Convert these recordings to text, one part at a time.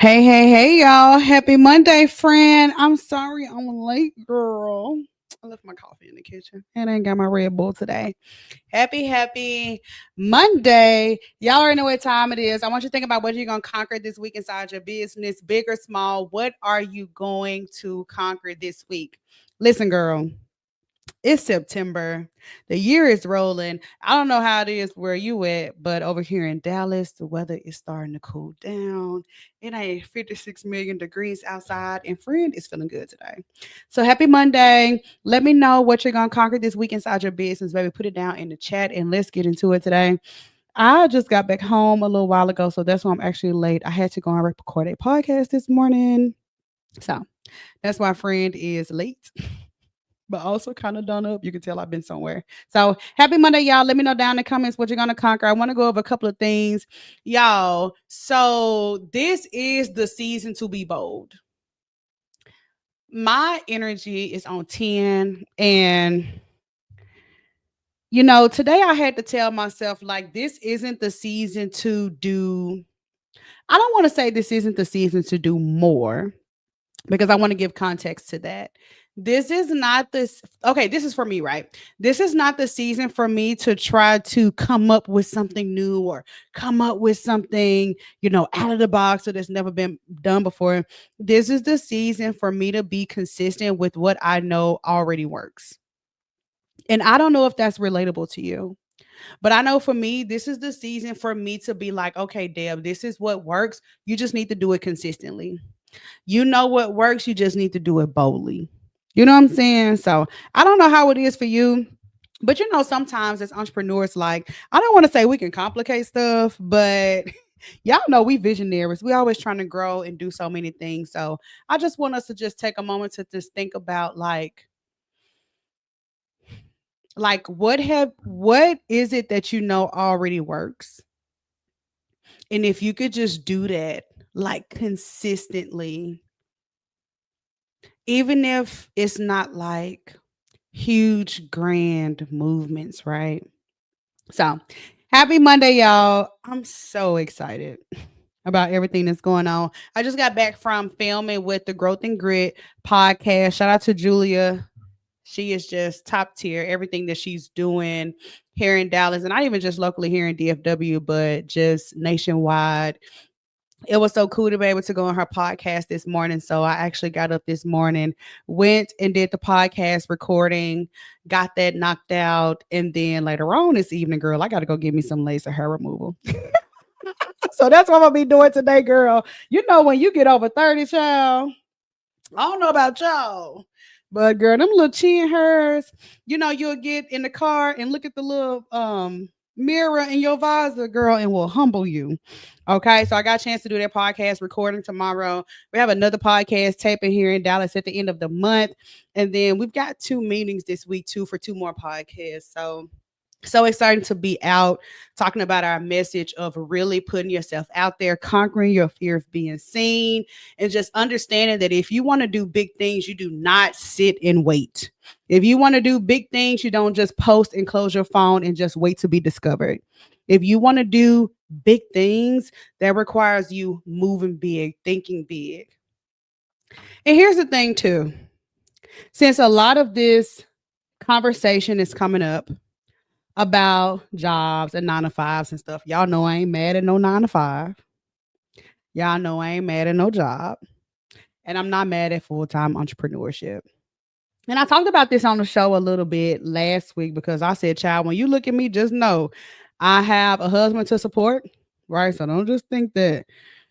Hey, y'all. Happy Monday, friend. I'm sorry I'm late, girl. I left my coffee in the kitchen and I ain't got my Red Bull today. Happy Monday. Y'all already know what time it is. I want you to think about what you're going to conquer this week inside your business, big or small. What are you going to conquer this week? Listen, girl. It's September. The year is rolling. I don't know how it is where you at, but over here in Dallas, the weather is starting to cool down. It ain't 56 million degrees outside, and friend is feeling good today. So happy Monday. Let me know what you're gonna conquer this week inside your business, baby. Put it down in the chat and let's get into it today. I just got back home a little while ago, so that's why I'm actually late. I had to go and record a podcast this morning. So that's why friend is late but also kind of done up. You can tell I've been somewhere. So happy Monday, y'all. Let me know down in the comments what you're gonna conquer. I want to go over a couple of things, y'all. So this is the season to be bold. My energy is on 10, and today I had to tell myself like this isn't the season to do. I don't want to say this isn't the season to do more because I want to give context to that. This is not this okay, this is for me, right? This is not the season for me to try to come up with something new or come up with something, out of the box that has never been done before. This is the season for me to be consistent with what I know already works. And I don't know if that's relatable to you. But I know for me, this is the season for me to be like, okay, Deb, this is what works. You just need to do it consistently. You know what works, you just need to do it boldly. You know what I'm saying? So I don't know how it is for you. But sometimes as entrepreneurs, like, I don't want to say we can complicate stuff, but y'all know we visionaries. We always trying to grow and do so many things. So I just want us to just take a moment to just think about like what is it that already works? And if you could just do that like consistently, even if it's not like huge grand movements, right? So, happy Monday, y'all. I'm so excited about everything that's going on. I just got back from filming with the Growth and Grit podcast. Shout out to Julia. She is just top tier. Everything that she's doing here in Dallas, and not even just locally here in DFW, but just nationwide. It was so cool to be able to go on her podcast this morning. So I actually got up this morning, went and did the podcast recording, got that knocked out. And then later on this evening, girl, I got to go get me some laser hair removal. So that's what I'm going to be doing today, girl. When you get over 30, child, I don't know about y'all. But girl, them little chin hairs, you'll get in the car and look at the little mirror in your visor, girl, and will humble you. Okay, so I got a chance to do that podcast recording tomorrow. We have another podcast taping here in Dallas at the end of the month. And then we've got 2 meetings this week too for 2 more podcasts. So excited to be out talking about our message of really putting yourself out there, conquering your fear of being seen, and just understanding that if you want to do big things, you do not sit and wait. If you want to do big things, you don't just post and close your phone and just wait to be discovered. If you want to do big things, that requires you moving big, thinking big. And here's the thing, too. Since a lot of this conversation is coming up about jobs and 9 to 5s and stuff. Y'all know I ain't mad at no 9 to 5. Y'all know I ain't mad at no job. And I'm not mad at full-time entrepreneurship. And I talked about this on the show a little bit last week because I said, child, when you look at me, just know I have a husband to support, right? So don't just think that,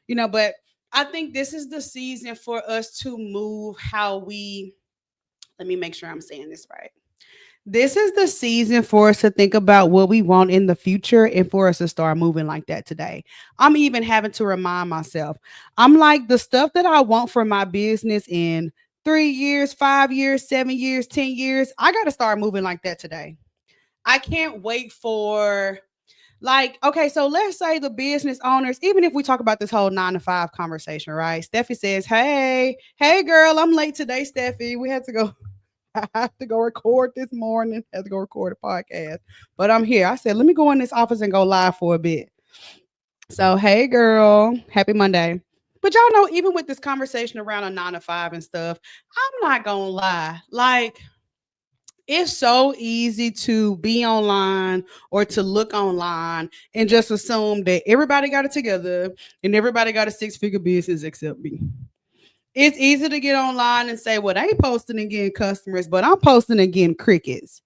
but I think this is the season for us to move let me make sure I'm saying this right. This is the season for us to think about what we want in the future and for us to start moving like that today. I'm even having to remind myself. I'm like, the stuff that I want for my business in 3 years, 5 years, 7 years, 10 years, I got to start moving like that today. I can't wait for, like, okay, so let's say the business owners, even if we talk about this whole 9 to 5 conversation, right? Steffi says, hey, girl, I'm late today, Steffi. We had to go. I have to go record this morning. I have to go record a podcast. But I'm here. I said, let me go in this office and go live for a bit. So, hey, girl. Happy Monday. But y'all know, even with this conversation around a 9 to 5 and stuff, I'm not gonna lie. Like, it's so easy to be online or to look online and just assume that everybody got it together and everybody got a 6 figure business except me. It's easy to get online and say, well, they posting and getting customers, but I'm posting and getting crickets.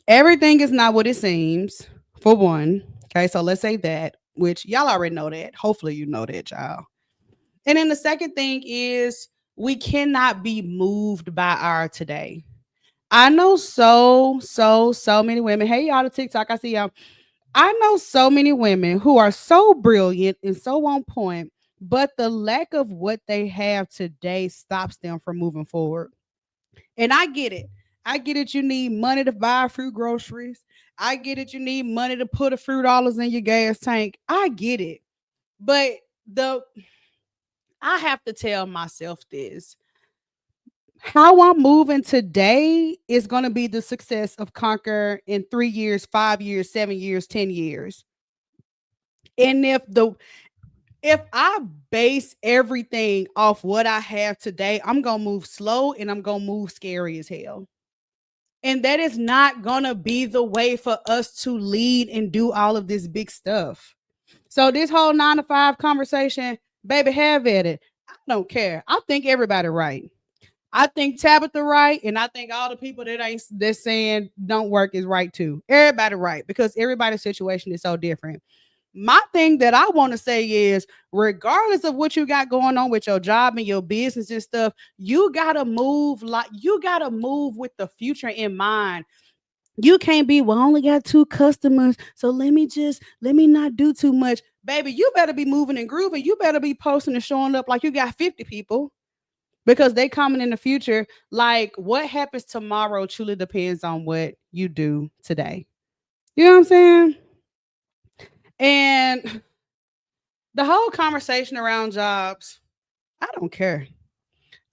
Everything is not what it seems, for one. Okay, so let's say that, which y'all already know that. Hopefully, you know that, y'all. And then the second thing is we cannot be moved by our today. I know so many women. Hey, y'all, the TikTok, I see y'all. I know so many women who are so brilliant and so on point, but the lack of what they have today stops them from moving forward. And I get it. I get it. You need money to buy fruit groceries. I get it. You need money to put a few dollars in your gas tank. I get it. But the I have to tell myself this. How I'm moving today is going to be the success of Conquer in 3 years, 5 years, 7 years, 10 years. And if I base everything off what I have today, I'm going to move slow and I'm going to move scary as hell. And that is not going to be the way for us to lead and do all of this big stuff. So this whole 9 to 5 conversation, baby, have at it. I don't care. I think everybody right. I think Tabitha right, and I think all the people that ain't that's saying don't work is right too. Everybody right, because everybody's situation is so different. My thing that I want to say is, regardless of what you got going on with your job and your business and stuff, you gotta move with the future in mind. You can't be, well, I only got 2 customers, so let me not do too much. Baby, you better be moving and grooving. You better be posting and showing up like you got 50 people, because they coming in the future. Like, what happens tomorrow truly depends on what you do today. You know what I'm saying? And the whole conversation around jobs, I don't care.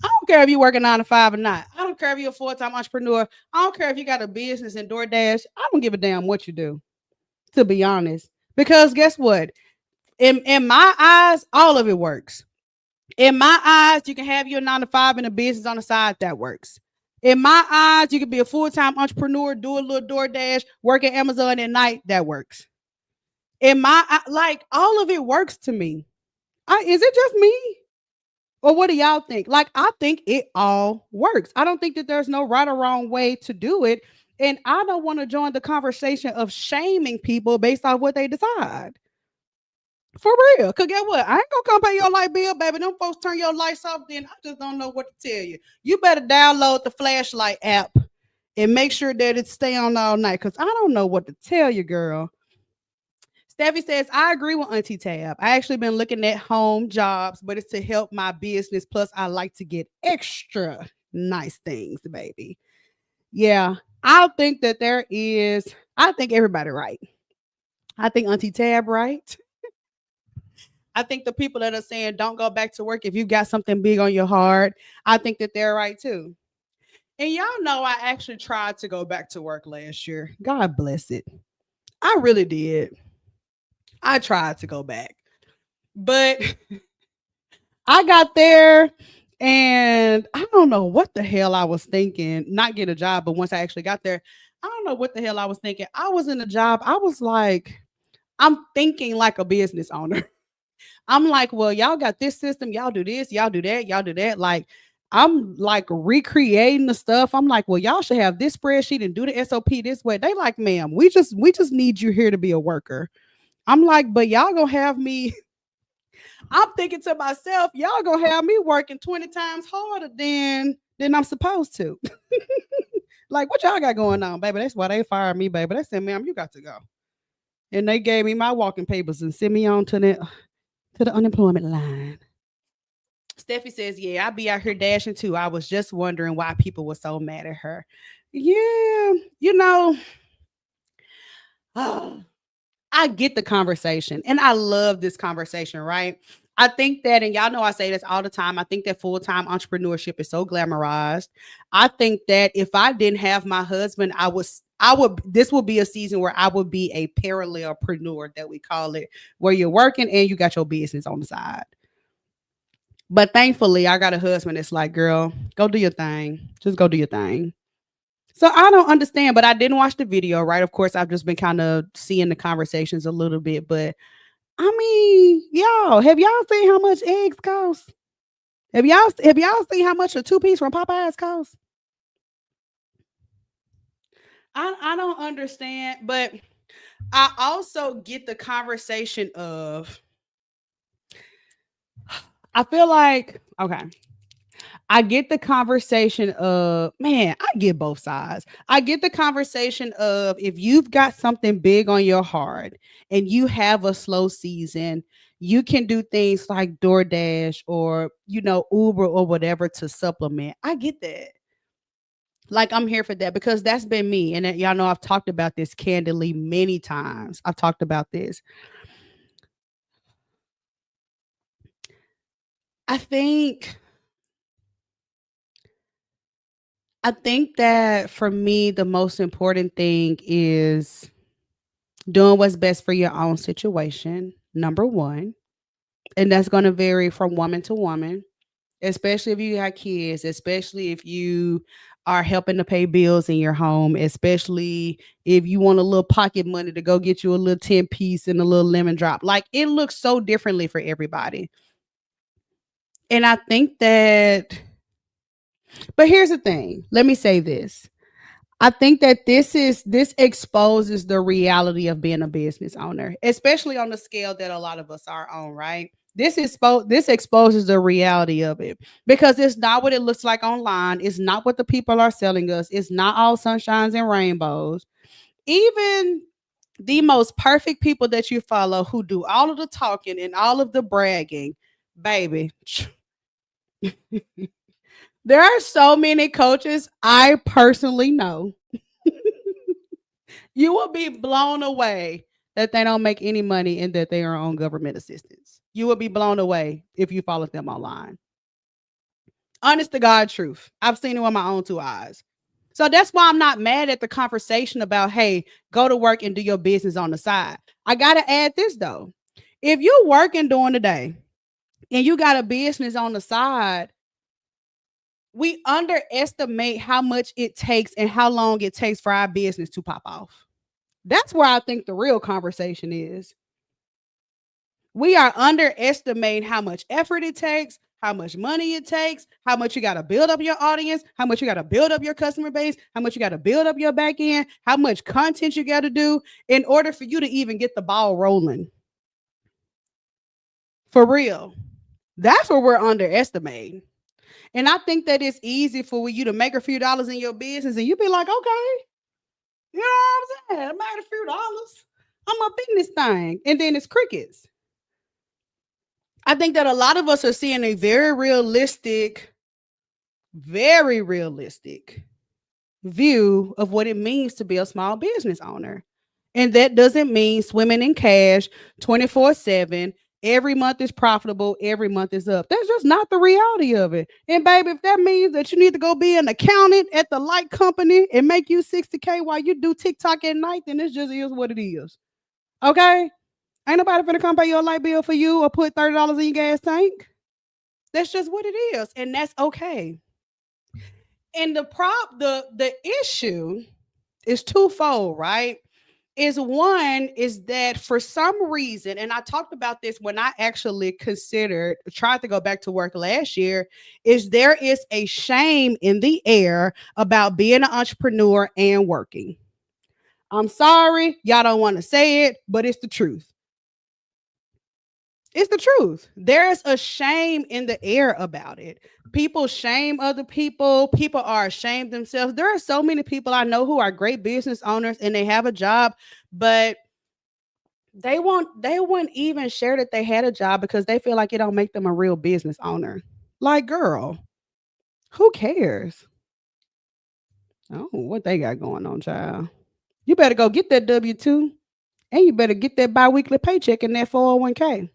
I don't care if you're working 9 to 5 or not. I don't care if you're a full-time entrepreneur. I don't care if you got a business in DoorDash. I don't give a damn what you do, to be honest. Because guess what? In my eyes, all of it works. In my eyes, you can have your 9 to 5 and a business on the side that works. In my eyes, you can be a full-time entrepreneur, do a little DoorDash, work at Amazon at night, that works. In my like, all of it works to me. Is it just me? Or what do y'all think? Like, I think it all works. I don't think that there's no right or wrong way to do it. And I don't want to join the conversation of shaming people based off what they decide. For real. Cause get what? I ain't gonna come pay your light bill, baby. Them folks turn your lights off, then I just don't know what to tell you. You better download the flashlight app and make sure that it stay on all night. Cause I don't know what to tell you, girl. Steffi says, I agree with Auntie Tab. I actually been looking at home jobs, but it's to help my business. Plus, I like to get extra nice things, baby. Yeah, I think that I think everybody right. I think Auntie Tab right. I think the people that are saying don't go back to work if you got something big on your heart, I think that they're right too. And y'all know I actually tried to go back to work last year. God bless it. I really did. I tried to go back. But I got there and I don't know what the hell I was thinking. Not get a job, but once I actually got there, I don't know what the hell I was thinking. I was in a job. I was like, I'm thinking like a business owner. I'm like, well, y'all got this system, y'all do this, y'all do that, y'all do that. Like, I'm like recreating the stuff. I'm like, well, y'all should have this spreadsheet and do the SOP this way. They like, ma'am, we just need you here to be a worker. I'm like, but y'all gonna have me. I'm thinking to myself, y'all gonna have me working 20 times harder than I'm supposed to. Like, what y'all got going on, baby? That's why they fired me, baby. They said, ma'am, you got to go. And they gave me my walking papers and sent me on to the unemployment line. Steffi says, yeah, I be out here dashing too. I was just wondering why people were so mad at her. Yeah, you know, I get the conversation and I love this conversation, right? I think that, and y'all know I say this all the time, I think that full-time entrepreneurship is so glamorized. I think that if I didn't have my husband, this would be a season where I would be a parallelpreneur, that we call it, where you're working and you got your business on the side. But thankfully, I got a husband that's like, girl, go do your thing. Just go do your thing. So I don't understand, but I didn't watch the video, right? Of course, I've just been kind of seeing the conversations a little bit. But I mean, y'all, have y'all seen how much eggs cost? Have y'all seen how much a two piece from Popeyes costs? I don't understand, but I also get the conversation of I feel like okay. I get the conversation of man, I get both sides. I get the conversation of if you've got something big on your heart and you have a slow season, you can do things like DoorDash or Uber or whatever to supplement. I get that. Like I'm here for that because that's been me. And y'all know I've talked about this candidly many times. I've talked about this. I think I think that for me the most important thing is doing what's best for your own situation. Number 1, and that's going to vary from woman to woman, especially if you got kids, especially if you are helping to pay bills in your home, especially if you want a little pocket money to go get you a little 10 piece and a little lemon drop. Like it looks so differently for everybody. And I think that, but here's the thing. Let me say this. I think that this exposes the reality of being a business owner, especially on the scale that a lot of us are on, right? This exposes the reality of it because it's not what it looks like online. It's not what the people are selling us. It's not all sunshines and rainbows. Even the most perfect people that you follow who do all of the talking and all of the bragging, baby. There are so many coaches I personally know. You will be blown away that they don't make any money and that they are on government assistance. You will be blown away if you follow them online. Honest to God truth. I've seen it with my own two eyes. So that's why I'm not mad at the conversation about, hey, go to work and do your business on the side. I got to add this though. If you're working during the day and you got a business on the side, we underestimate how much it takes and how long it takes for our business to pop off. That's where I think the real conversation is. We are underestimating how much effort it takes, how much money it takes, how much you got to build up your audience, how much you got to build up your customer base, how much you got to build up your back end, how much content you got to do in order for you to even get the ball rolling. For real. That's what we're underestimating. And I think that it's easy for you to make a few dollars in your business and you be like, okay, you know what I'm saying? I made a few dollars. I'm up in this thing. And then it's crickets. I think that a lot of us are seeing a very realistic view of what it means to be a small business owner. And that doesn't mean swimming in cash 24/7. Every month is profitable, every month is up. That's just not the reality of it. And baby, if that means that you need to go be an accountant at the light company and make you 60K while you do TikTok at night, then it just is what it is. Okay? Ain't nobody finna come pay your light bill for you or put $30 in your gas tank. That's just what it is, and that's okay. And the issue is twofold, right? Is one is that for some reason, and I talked about this when I actually tried to go back to work last year, is there is a shame in the air about being an entrepreneur and working. I'm sorry, y'all don't want to say it, but it's the truth. It's the truth. There's a shame in the air about it. People shame other people. People are ashamed themselves. There are so many people I know who are great business owners and they have a job, but they won't even share that they had a job because they feel like it don't make them a real business owner. Like, girl, who cares? Oh, what they got going on, child. You better go get that W-2 and you better get that biweekly paycheck in that 401k.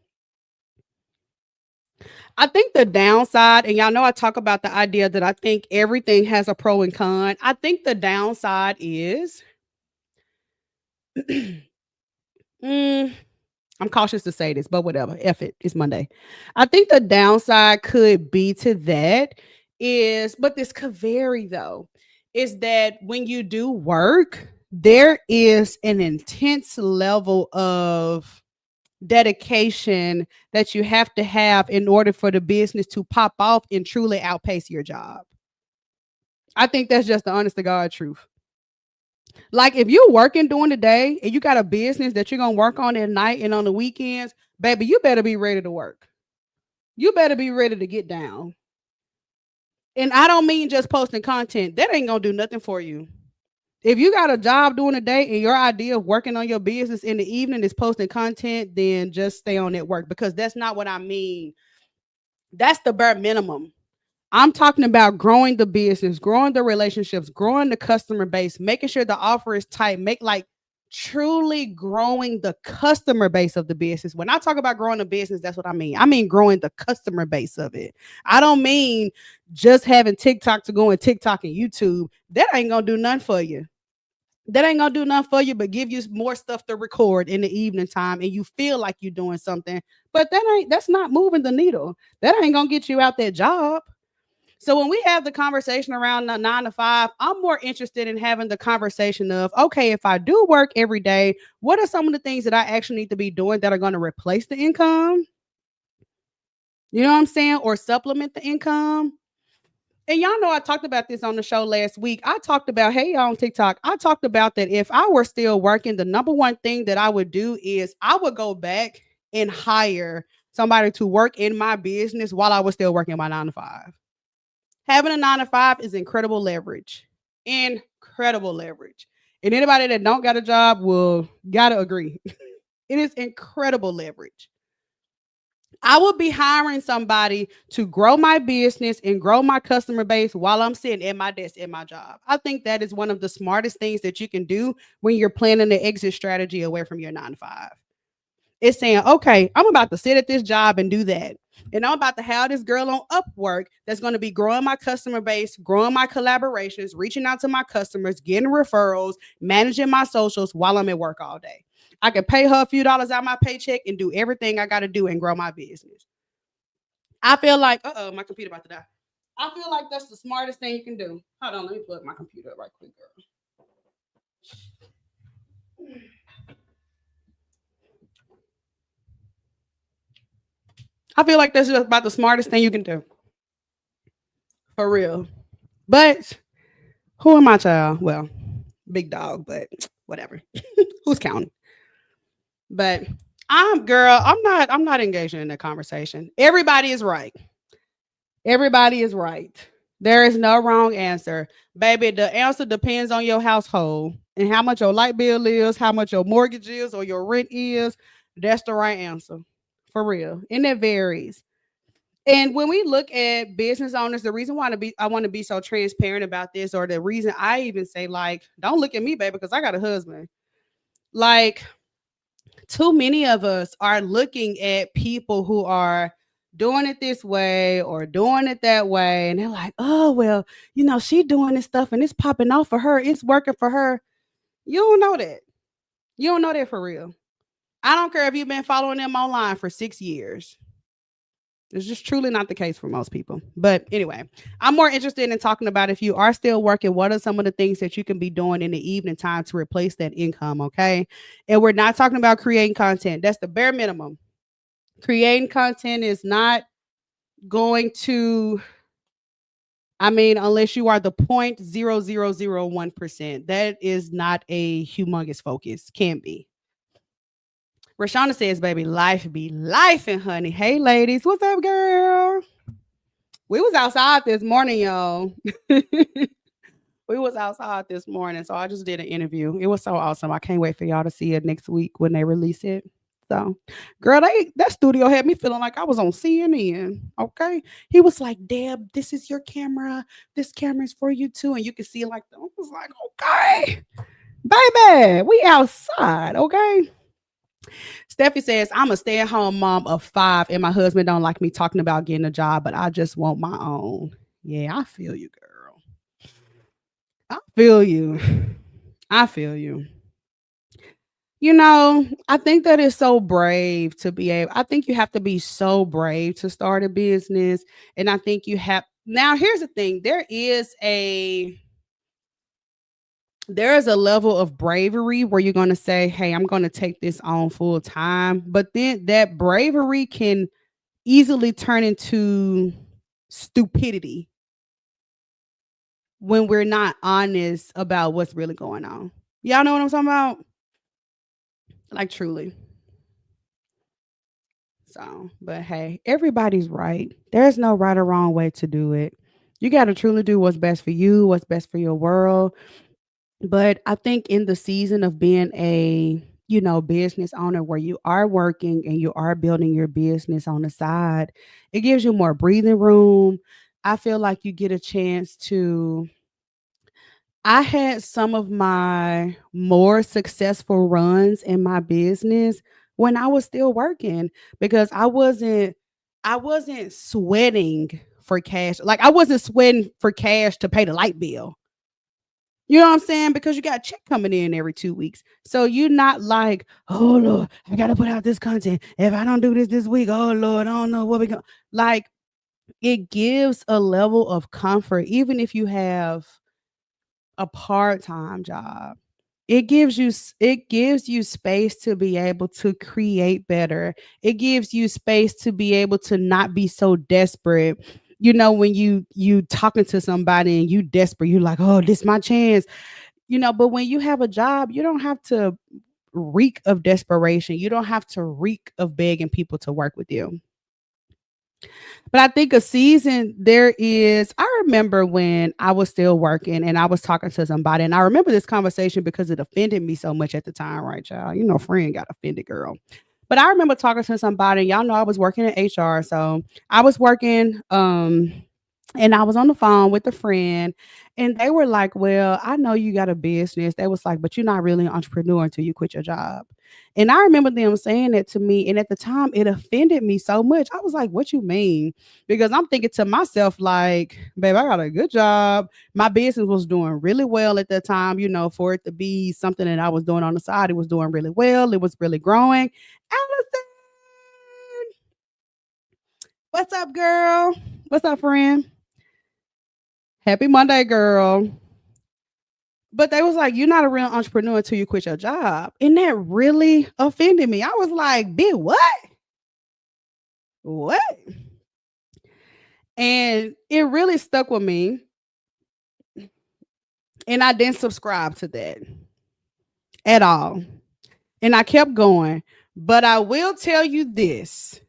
I think the downside, and y'all know I talk about the idea that I think everything has a pro and con. I think the downside is mm, I'm cautious to say this, but whatever. F it. It's Monday. I think the downside could be to that is, but this could vary though, is that when you do work, there is an intense level of dedication that you have to have in order for the business to pop off and truly outpace your job. I think that's just the honest to God truth. Like if you're working during the day and you got a business that you're gonna work on at night and on the weekends, baby, you better be ready to work. You better be ready to get down. And I don't mean just posting content. That ain't gonna do nothing for you. If you got a job during the day and your idea of working on your business in the evening is posting content, then just stay on that work because that's not what I mean. That's the bare minimum. I'm talking about growing the business, growing the relationships, growing the customer base, making sure the offer is tight, make like truly growing the customer base of the business. When I talk about growing the business, that's what I mean. I mean growing the customer base of it. I don't mean just having TikTok to go and TikTok and YouTube. That ain't gonna do nothing for you. That ain't gonna do nothing for you, but give you more stuff to record in the evening time, and you feel like you're doing something. But that's not moving the needle. That ain't gonna get you out that job. So when we have the conversation around the 9 to 5, I'm more interested in having the conversation of, okay, if I do work every day, what are some of the things that I actually need to be doing that are going to replace the income? You know what I'm saying? Or supplement the income. And y'all know I talked about this on the show last week. I talked about, hey, on TikTok, I talked about that if I were still working, the number one thing that I would do is I would go back and hire somebody to work in my business while I was still working my 9 to 5. Having a 9 to 5 is incredible leverage. Incredible leverage. And anybody that don't got a job will gotta agree. It is incredible leverage. I will be hiring somebody to grow my business and grow my customer base while I'm sitting at my desk at my job. I think that is one of the smartest things that you can do when you're planning the exit strategy away from your 9 to 5. It's saying, okay, I'm about to sit at this job and do that. And I'm about to have this girl on Upwork that's going to be growing my customer base, growing my collaborations, reaching out to my customers, getting referrals, managing my socials while I'm at work all day. I can pay her a few dollars out of my paycheck and do everything I got to do and grow my business. I feel like, my computer about to die. I feel like that's the smartest thing you can do. Hold on, let me plug my computer up right quick, girl. I feel like that's just about the smartest thing you can do. For real. But who am I, child? Well, big dog, but whatever. Who's counting? But I'm not engaging in that conversation. Everybody is right. Everybody is right. There is no wrong answer. Baby, the answer depends on your household and how much your light bill is, how much your mortgage is, or your rent is. That's the right answer. For real. And it varies. And when we look at business owners, the reason why I want to be so transparent about this, or the reason I even say, like, don't look at me, baby, because I got a husband. Like, too many of us are looking at people who are doing it this way or doing it that way, and they're like, oh, well, she doing this stuff and it's popping off for her, it's working for her. You don't know that. You don't know that for real. I don't care if you've been following them online for 6 years. It's just truly not the case for most people. But anyway, I'm more interested in talking about, if you are still working, what are some of the things that you can be doing in the evening time to replace that income, okay? And we're not talking about creating content. That's the bare minimum. Creating content is not going to, unless you are the 0.0001%, that is not a humongous focus. Can be. Rashana says, baby, life be life and honey. Hey, ladies. What's up, girl? We was outside this morning, y'all. We was outside this morning, so I just did an interview. It was so awesome. I can't wait for y'all to see it next week when they release it. So, girl, that studio had me feeling like I was on CNN. Okay. He was like, Deb, this is your camera. This camera is for you too. And you can see like, I was like, okay, baby, we outside. Okay. Steffi says, I'm a stay-at-home mom of 5, and my husband don't like me talking about getting a job, but I just want my own. Yeah, I feel you, girl. I feel you. I feel you. I think that is so brave to be able I think you have to be so brave to start a business, and I think you have now here's the thing, there is a level of bravery where you're gonna say, "Hey, I'm gonna take this on full time," but then that bravery can easily turn into stupidity when we're not honest about what's really going on. Y'all know what I'm talking about? Like, truly. So, but hey, everybody's right. There's no right or wrong way to do it. You got to truly do what's best for you, what's best for your world. But I think in the season of being a, business owner where you are working and you are building your business on the side, it gives you more breathing room. I feel like you get a chance to I had some of my more successful runs in my business when I was still working because I wasn't sweating for cash. Like I wasn't sweating for cash to pay the light bill. You know what I'm saying? Because you got a check coming in every 2 weeks. So you're not like, oh Lord, I gotta put out this content. If I don't do this week, oh Lord, I don't know what we going like it gives a level of comfort, even if you have a part-time job. It gives you space to be able to create better. It gives you space to be able to not be so desperate. When you talking to somebody and you desperate, you're like, "Oh, this my chance." But when you have a job, you don't have to reek of desperation. You don't have to reek of begging people to work with you. But I think a season there is I remember when I was still working and I was talking to somebody, and I remember this conversation because it offended me so much at the time, right, y'all? Friend got offended, girl. But I remember talking to somebody, and y'all know I was working in HR, so I was working, and I was on the phone with a friend, and they were like, "Well, I know you got a business." They was like, "But you're not really an entrepreneur until you quit your job." And I remember them saying that to me, and at the time, it offended me so much. I was like, "What you mean?" Because I'm thinking to myself, like, "Babe, I got a good job. My business was doing really well at that time. For it to be something that I was doing on the side, it was doing really well. It was really growing." Allison, what's up, girl? What's up, friend? Happy Monday, girl. But they was like, "You're not a real entrepreneur until you quit your job." And that really offended me. I was like, "Big what? What?" And it really stuck with me. And I didn't subscribe to that at all. And I kept going. But I will tell you this,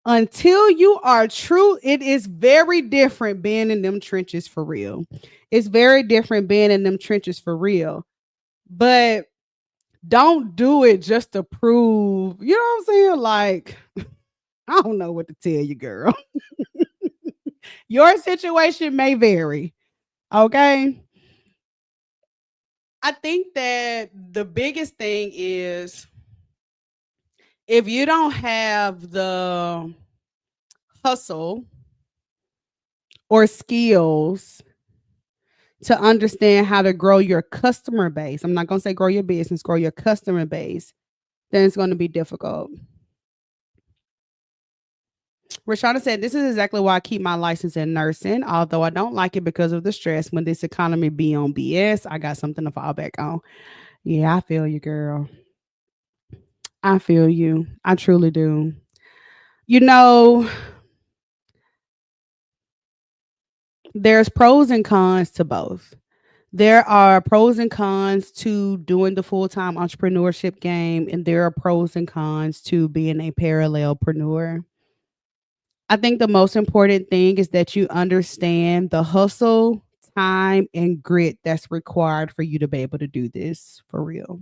until you are true, it is very different being in them trenches for real. It's very different being in them trenches for real. But don't do it just to prove, you know what I'm saying? Like, I don't know what to tell you, girl. Your situation may vary. Okay. I think that the biggest thing is if you don't have the hustle or skills to understand how to grow your customer base, I'm not going to say grow your business, grow your customer base, then it's going to be difficult. Rashada said, "This is exactly why I keep my license in nursing, although I don't like it because of the stress. When this economy be on BS, I got something to fall back on." Yeah, I feel you, girl. I feel you. I truly do. You know, there's pros and cons to both. There are pros and cons to doing the full time entrepreneurship game, and there are pros and cons to being a parallelpreneur. I think the most important thing is that you understand the hustle, time, and grit that's required for you to be able to do this for real.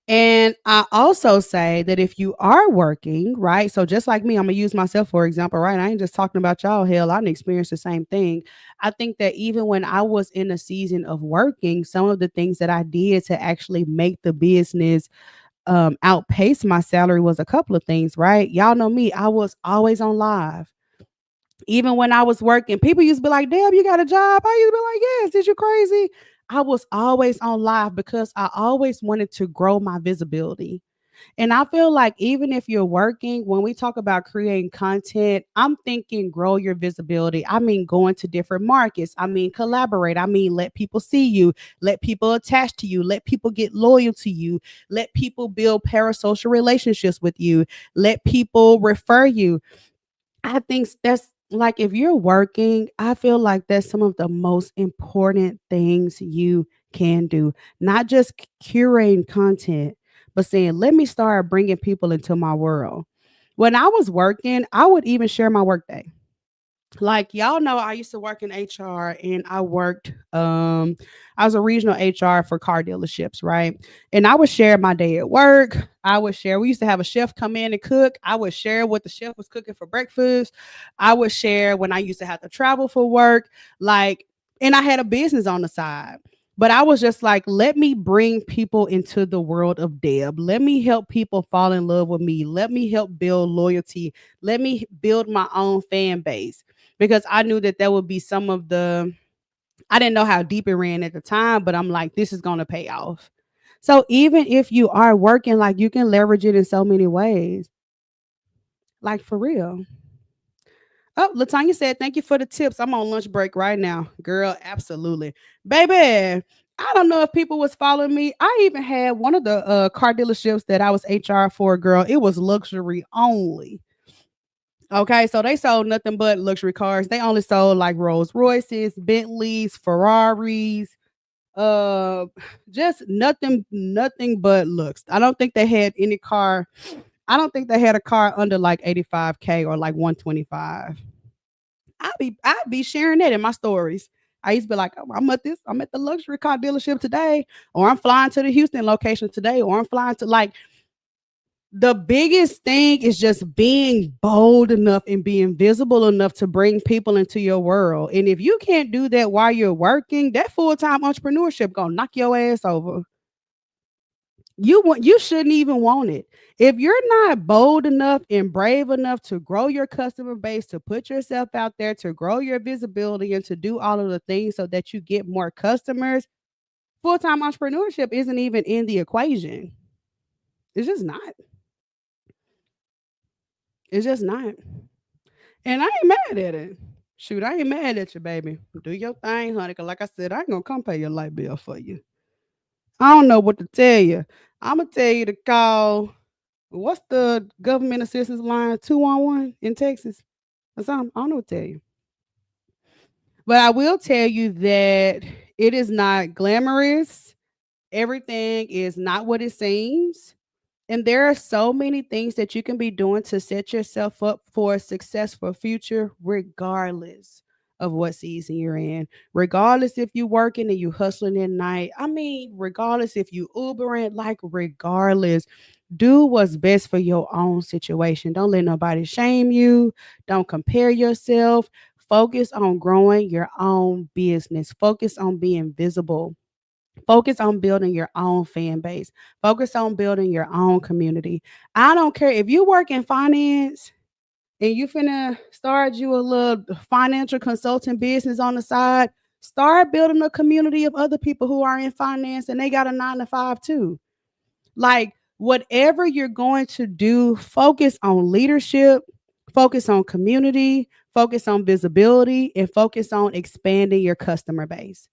And I also say that if you are working, right? So just like me, I'm gonna use myself for example, right? I ain't just talking about y'all. Hell, I didn't experience the same thing. I think that even when I was in a season of working, some of the things that I did to actually make the business outpace my salary was a couple of things, right? Y'all know me, I was always on live. Even when I was working, people used to be like, "Damn, you got a job?" I used to be like, "Yes, is you crazy?" I was always on live because I always wanted to grow my visibility. And I feel like even if you're working, when we talk about creating content, I'm thinking grow your visibility. I mean, going to different markets. I mean, collaborate. I mean, let people see you, let people attach to you, let people get loyal to you, let people build parasocial relationships with you, let people refer you. I think that's like if you're working, I feel like that's some of the most important things you can do. Not just curating content, but saying, let me start bringing people into my world. When I was working, I would even share my workday. Like y'all know, I used to work in HR, and I was a regional HR for car dealerships, right? And I would share my day at work. I would share, we used to have a chef come in and cook. I would share what the chef was cooking for breakfast. I would share when I used to have to travel for work, like, and I had a business on the side. But I was just like, let me bring people into the world of Deb. Let me help people fall in love with me. Let me help build loyalty. Let me build my own fan base, because I knew that would be some of the, I didn't know how deep it ran at the time, but I'm like, this is going to pay off. So even if you are working, like you can leverage it in so many ways. Like for real. Oh, Latanya said, thank you for the tips. I'm on lunch break right now. Girl, absolutely. Baby, I don't know if people was following me. I even had one of the car dealerships that I was HR for, girl. It was luxury only. Okay, so they sold nothing but luxury cars. They only sold like Rolls Royces, Bentleys, Ferraris, uh, just nothing but looks. I don't think they had any car. I don't think they had a car under like 85K or like 125. I'd be sharing that in my stories. I used to be like, "Oh, I'm at the luxury car dealership today, or I'm flying to the Houston location today, or I'm flying to like." The biggest thing is just being bold enough and being visible enough to bring people into your world. And if you can't do that while you're working, that full-time entrepreneurship gonna knock your ass over. You shouldn't even want it. If you're not bold enough and brave enough to grow your customer base, to put yourself out there, to grow your visibility and to do all of the things so that you get more customers, full-time entrepreneurship isn't even in the equation. It's just not. It's just not. And I ain't mad at it. Shoot, I ain't mad at you, baby. Do your thing, honey. Cause like I said, I ain't gonna come pay your light bill for you. I don't know what to tell you. I'm gonna tell you to call. What's the government assistance line? 211 in Texas or something. I don't know what to tell you. But I will tell you that it is not glamorous. Everything is not what it seems. And there are so many things that you can be doing to set yourself up for a successful future, regardless of what season you're in. Regardless if you're working and you hustling at night. I mean, regardless if you Ubering, like regardless, do what's best for your own situation. Don't let nobody shame you. Don't compare yourself. Focus on growing your own business. Focus on being visible. Focus on building your own fan base. Focus on building your own community. I don't care if you work in finance and you finna start you a little financial consulting business on the side. Start building a community of other people who are in finance and they got a 9 to 5 too. Like whatever you're going to do, focus on leadership, focus on community, focus on visibility, and focus on expanding your customer base.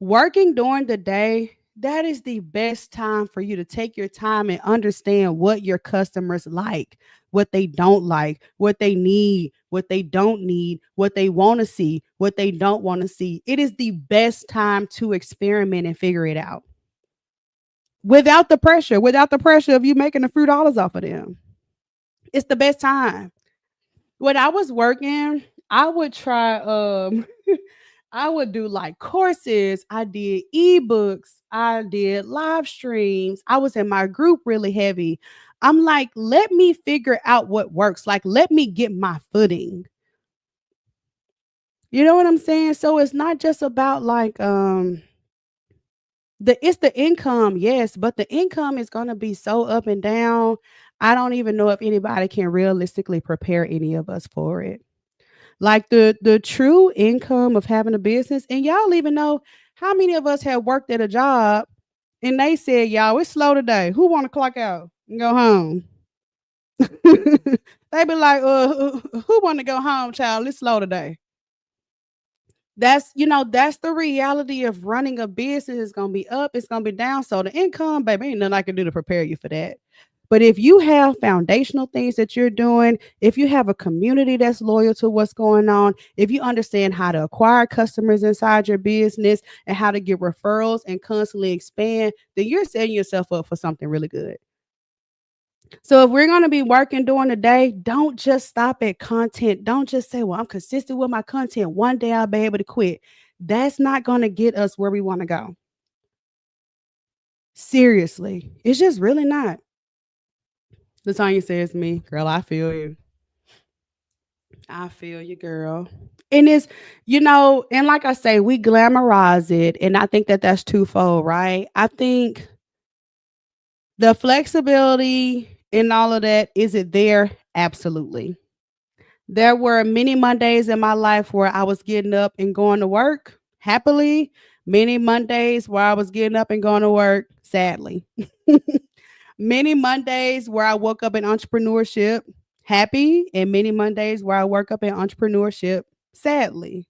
Working during the day, that is the best time for you to take your time and understand what your customers like, what they don't like, what they need, what they don't need, what they want to see, what they don't want to see. It is the best time to experiment and figure it out without the pressure of you making a few dollars off of them. It's the best time. When I was working, I would try I would do like courses, I did ebooks, I did live streams. I was in my group really heavy. I'm like, let me figure out what works. Like, let me get my footing. You know what I'm saying? So it's not just about like it's the income, yes, but the income is going to be so up and down. I don't even know if anybody can realistically prepare any of us for it. Like the true income of having a business, and y'all even know How many of us have worked at a job and they said, y'all, it's slow today. Who want to clock out and go home? They be like, who want to go home, child? It's slow today. That's the reality of running a business. It's gonna be up, it's gonna be down. So the income, baby, ain't nothing I can do to prepare you for that. But if you have foundational things that you're doing, if you have a community that's loyal to what's going on, if you understand how to acquire customers inside your business and how to get referrals and constantly expand, then you're setting yourself up for something really good. So if we're going to be working during the day, don't just stop at content. Don't just say, well, I'm consistent with my content. One day I'll be able to quit. That's not going to get us where we want to go. Seriously. It's just really not. Latanya says to me, girl, I feel you. I feel you, girl. And and like I say, we glamorize it. And I think that that's twofold, right? I think the flexibility and all of that, is it there? Absolutely. There were many Mondays in my life where I was getting up and going to work happily, many Mondays where I was getting up and going to work sadly. Many Mondays where I woke up in entrepreneurship happy, and many Mondays where I woke up in entrepreneurship sadly.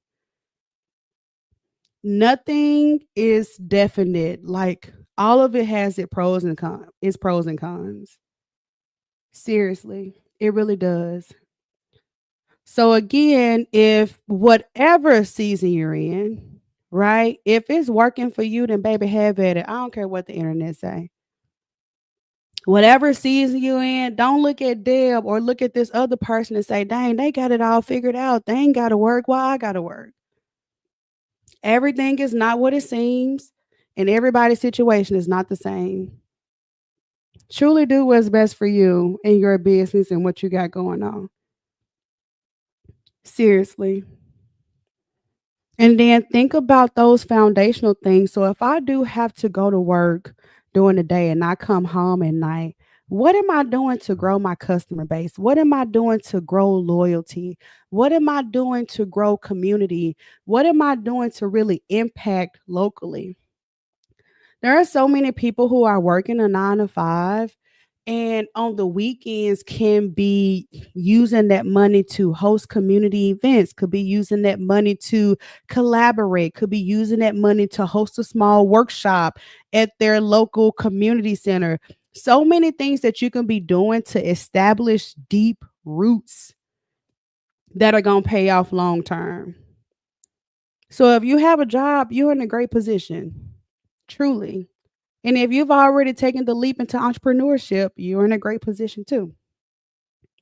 Nothing is definite. Like all of it has its pros and cons. Its pros and cons. Seriously, it really does. So again, if whatever season you're in, right? If it's working for you, then baby, have at it. I don't care what the internet say. Whatever season you in, don't look at Deb or look at this other person and say, dang, they got it all figured out. They ain't got to work. Why I got to work? Everything is not what it seems, and everybody's situation is not the same. Truly do what's best for you and your business and what you got going on. Seriously. And then think about those foundational things. So if I do have to go to work during the day and I come home at night, what am I doing to grow my customer base? What am I doing to grow loyalty? What am I doing to grow community? What am I doing to really impact locally? There are so many people who are working a 9 to 5 and on the weekends can be using that money to host community events, could be using that money to collaborate, could be using that money to host a small workshop at their local community center. So many things that you can be doing to establish deep roots that are going to pay off long term. So if you have a job, you're in a great position, truly. And if you've already taken the leap into entrepreneurship, you're in a great position too,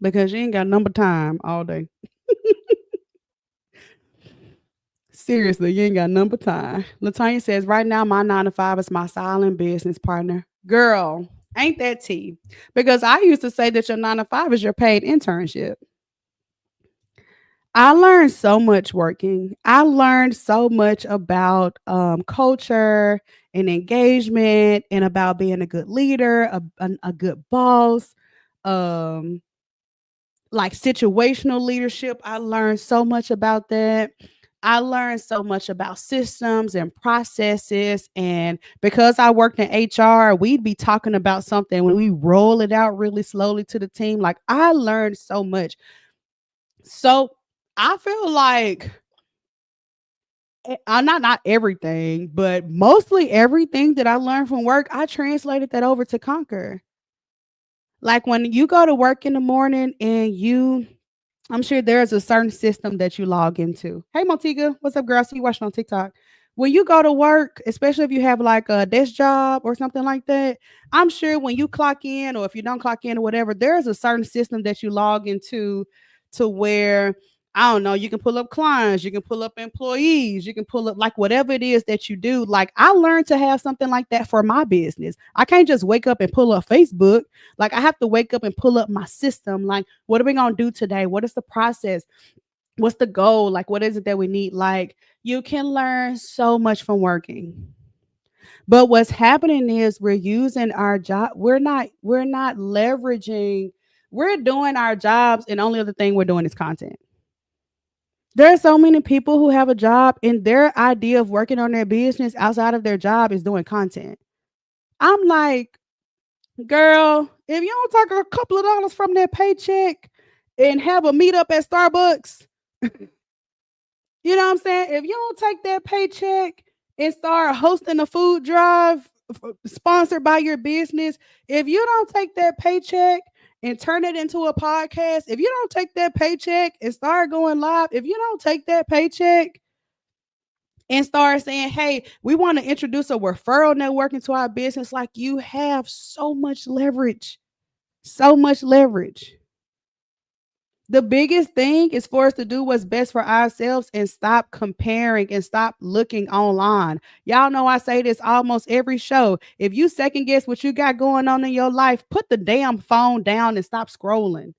because you ain't got number time all day. Seriously, you ain't got number time. Latanya says, right now, my 9 to 5 is my silent business partner. Girl, ain't that tea? Because I used to say that your 9 to 5 is your paid internship. I learned so much working. I learned so much about culture and engagement and about being a good leader, a good boss, um, like situational leadership. I learned so much about that. I learned so much about systems and processes. And because I worked in HR, we'd be talking about something when we roll it out really slowly to the team. Like I learned so much. So I feel like not everything, but mostly everything that I learned from work, I translated that over to Conquer. Like when you go to work in the morning and I'm sure there's a certain system that you log into. Hey Montiga, what's up, girl? I see you watching on TikTok. When you go to work, especially if you have like a desk job or something like that, I'm sure when you clock in or if you don't clock in or whatever, there's a certain system that you log into to where I don't know, you can pull up clients, you can pull up employees, you can pull up like whatever it is that you do. Like I learned to have something like that for my business. I can't just wake up and pull up Facebook. Like I have to wake up and pull up my system. Like, what are we gonna do today? What is the process? What's the goal? Like, what is it that we need? Like, you can learn so much from working. But what's happening is we're using our job. We're not leveraging. We're doing our jobs, and only other thing we're doing is content. There are so many people who have a job and their idea of working on their business outside of their job is doing content. I'm like, girl, if you don't take a couple of dollars from that paycheck and have a meetup at Starbucks, you know what I'm saying? If you don't take that paycheck and start hosting a food drive sponsored by your business, if you don't take that paycheck and turn it into a podcast, if you don't take that paycheck and start going live, if you don't take that paycheck and start saying, hey, we want to introduce a referral network into our business, like you have so much leverage, so much leverage. The biggest thing is for us to do what's best for ourselves and stop comparing and stop looking online. Y'all know I say this almost every show. If you second guess what you got going on in your life, put the damn phone down and stop scrolling.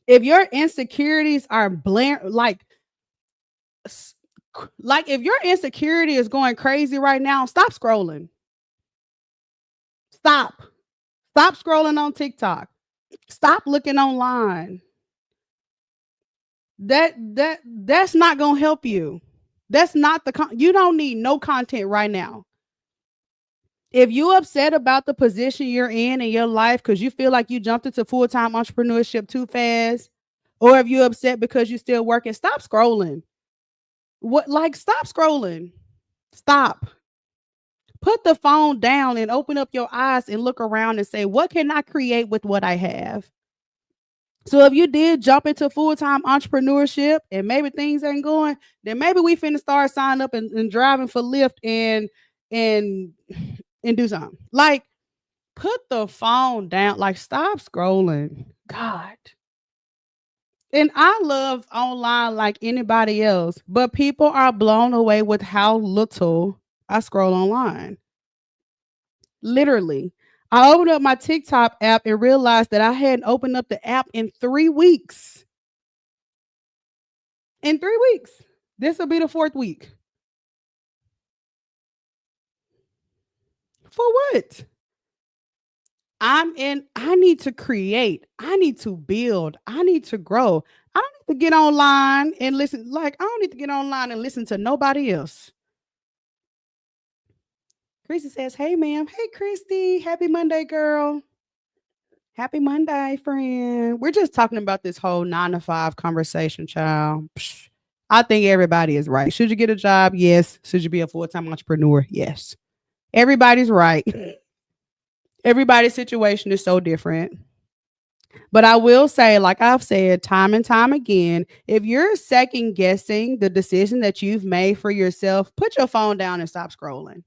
If your insecurities are like if your insecurity is going crazy right now, stop scrolling. Stop. Stop scrolling on TikTok. Stop looking online. That's not gonna help you. That's not you don't need no content right now. If you upset about the position you're in your life because you feel like you jumped into full-time entrepreneurship too fast, or if you're upset because you're still working, stop scrolling. Stop scrolling. Stop. Put the phone down and open up your eyes and look around and say, what can I create with what I have? So if you did jump into full-time entrepreneurship and maybe things ain't going, then maybe we finna start signing up and driving for Lyft and do something. Like, put the phone down. Like, stop scrolling. God. And I love online like anybody else, but people are blown away with how little I scroll online. Literally. I opened up my TikTok app and realized that I hadn't opened up the app in 3 weeks. In 3 weeks. This will be the 4th week. For what? I need to create. I need to build. I need to grow. I don't need to get online and listen. Like, I don't need to get online and listen to nobody else. Christy says, hey, ma'am. Hey, Christy. Happy Monday, girl. Happy Monday, friend. We're just talking about this whole 9 to 5 conversation, child. Psh, I think everybody is right. Should you get a job? Yes. Should you be a full-time entrepreneur? Yes. Everybody's right. Everybody's situation is so different. But I will say, like I've said time and time again, if you're second guessing the decision that you've made for yourself, put your phone down and stop scrolling.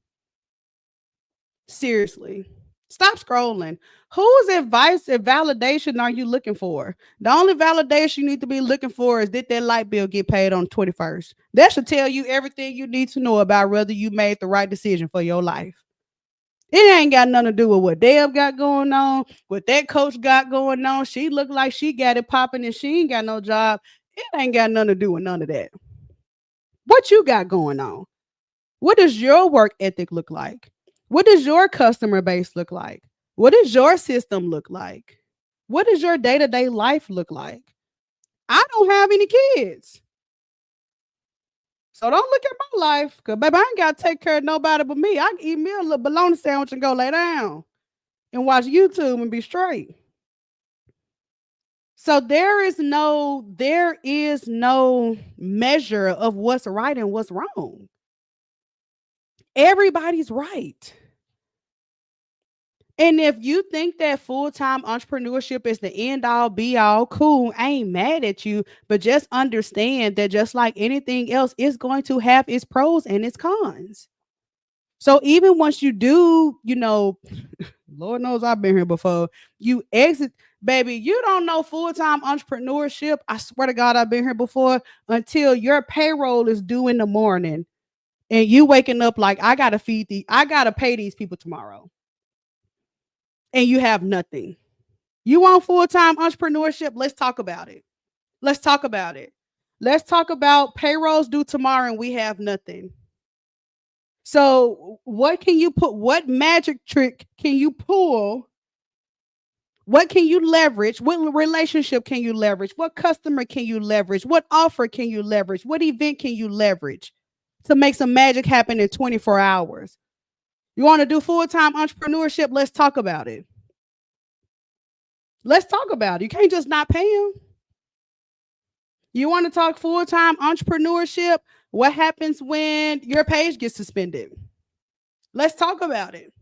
Seriously. Stop scrolling. Whose advice and validation are you looking for? The only validation you need to be looking for is did that light bill get paid on 21st? That should tell you everything you need to know about whether you made the right decision for your life. It ain't got nothing to do with what Deb got going on, what that coach got going on. She looked like she got it popping and she ain't got no job. It ain't got nothing to do with none of that. What you got going on? What does your work ethic look like? What does your customer base look like? What does your system look like? What does your day-to-day life look like? I don't have any kids. So don't look at my life, because baby, I ain't got to take care of nobody but me. I can eat me a little bologna sandwich and go lay down and watch YouTube and be straight. So there is no measure of what's right and what's wrong. Everybody's right. And if you think that full-time entrepreneurship is the end all be all, cool, I ain't mad at you, but just understand that just like anything else, it's going to have its pros and its cons. So even once you do, Lord knows I've been here before, you exit, baby, you don't know full-time entrepreneurship. I swear to God, I've been here before until your payroll is due in the morning and you waking up like, I got to pay these people tomorrow. And you have nothing. You want full-time entrepreneurship? Let's talk about it. Let's talk about payrolls due tomorrow and we have nothing. So what magic trick can you pull What can you leverage? What relationship can you leverage? What customer can you leverage? What offer can you leverage? What event can you leverage to make some magic happen in 24 hours? You want to do full-time entrepreneurship? Let's talk about it. Let's talk about it. You can't just not pay them. You want to talk full-time entrepreneurship? What happens when your page gets suspended? Let's talk about it.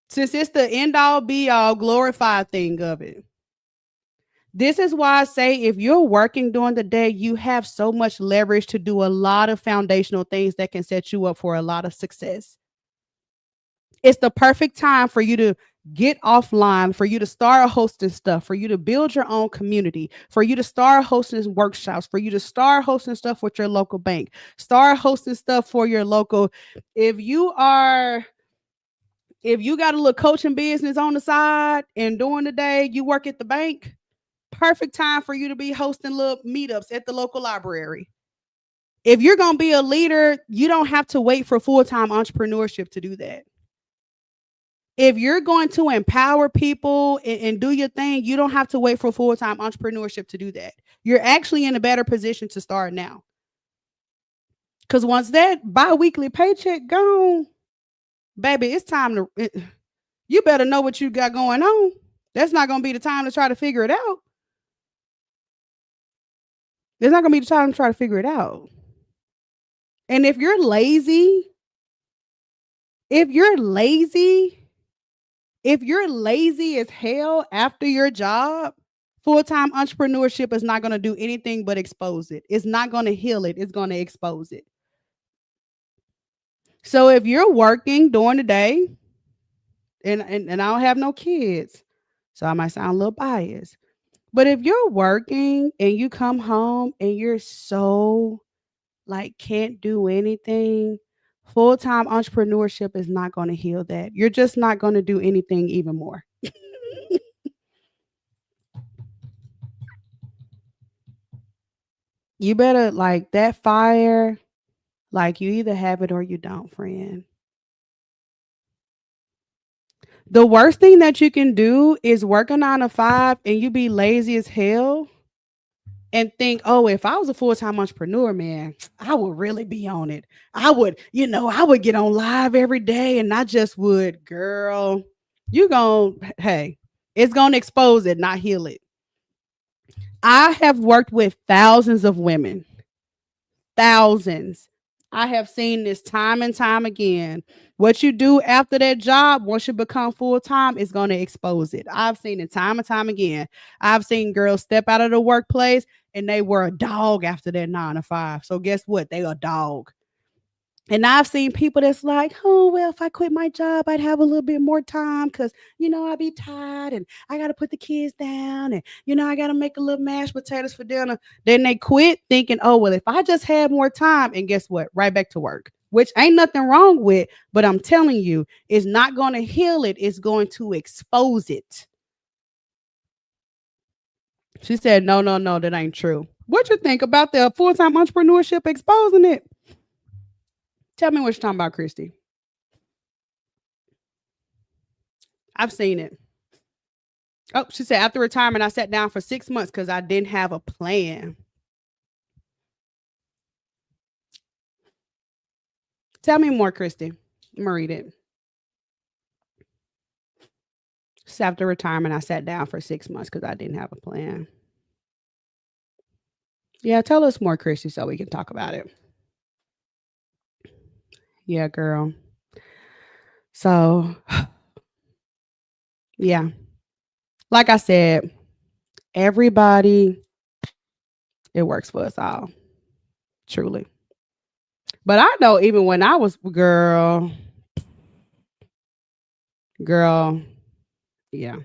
Since it's the end all be all glorified thing of it. This is why I say if you're working during the day, you have so much leverage to do a lot of foundational things that can set you up for a lot of success. It's the perfect time for you to get offline, for you to start hosting stuff, for you to build your own community, for you to start hosting workshops, for you to start hosting stuff with your local bank, start hosting stuff for your local. If you are if you got a little coaching business on the side and during the day you work at the bank, perfect time for you to be hosting little meetups at the local library. If you're going to be a leader, you don't have to wait for full-time entrepreneurship to do that. If you're going to empower people and do your thing, you don't have to wait for full-time entrepreneurship to do that. You're actually in a better position to start now. Because once that bi-weekly paycheck gone, baby, it's time to, you better know what you got going on. That's not going to be the time to try to figure it out. There's not going to be the time to try to figure it out. And if you're lazy, if you're lazy, if you're lazy as hell after your job, full-time entrepreneurship is not going to do anything but expose it. It's not going to heal it. It's going to expose it. So if you're working during the day, and I don't have no kids, so I might sound a little biased. But if you're working and you come home and you're so like can't do anything, full-time entrepreneurship is not going to heal that. You're just not going to do anything even more. You better like that fire, like you either have it or you don't, friend. The worst thing that you can do is work a 9 to 5 and you be lazy as hell and think, oh, if I was a full-time entrepreneur, man, I would really be on it. I would get on live every day and I just would, girl. You gon' hey, it's gonna expose it, not heal it. I have worked with thousands of women, thousands. I have seen this time and time again. What you do after that job, once you become full time, is going to expose it. I've seen it time and time again. I've seen girls step out of the workplace and they were a dog after that 9 to 5. So guess what? They a dog. And I've seen people that's like, oh, well, if I quit my job, I'd have a little bit more time because, I'd be tired and I got to put the kids down and, I got to make a little mashed potatoes for dinner. Then they quit thinking, oh, well, if I just had more time, and guess what? Right back to work, which ain't nothing wrong with, but I'm telling you, it's not going to heal it. It's going to expose it. She said, no, no, no, that ain't true. What you think about the full-time entrepreneurship exposing it? Tell me what you're talking about, Christy. I've seen it. Oh, she said after retirement, I sat down for 6 months because I didn't have a plan. Tell me more, Christy. I'm gonna read it. Just after retirement, I sat down for 6 months because I didn't have a plan. Yeah, tell us more, Christy, so we can talk about it. Yeah, girl. So, yeah, like I said, everybody, it works for us all, truly. But I know even when I was girl, yeah.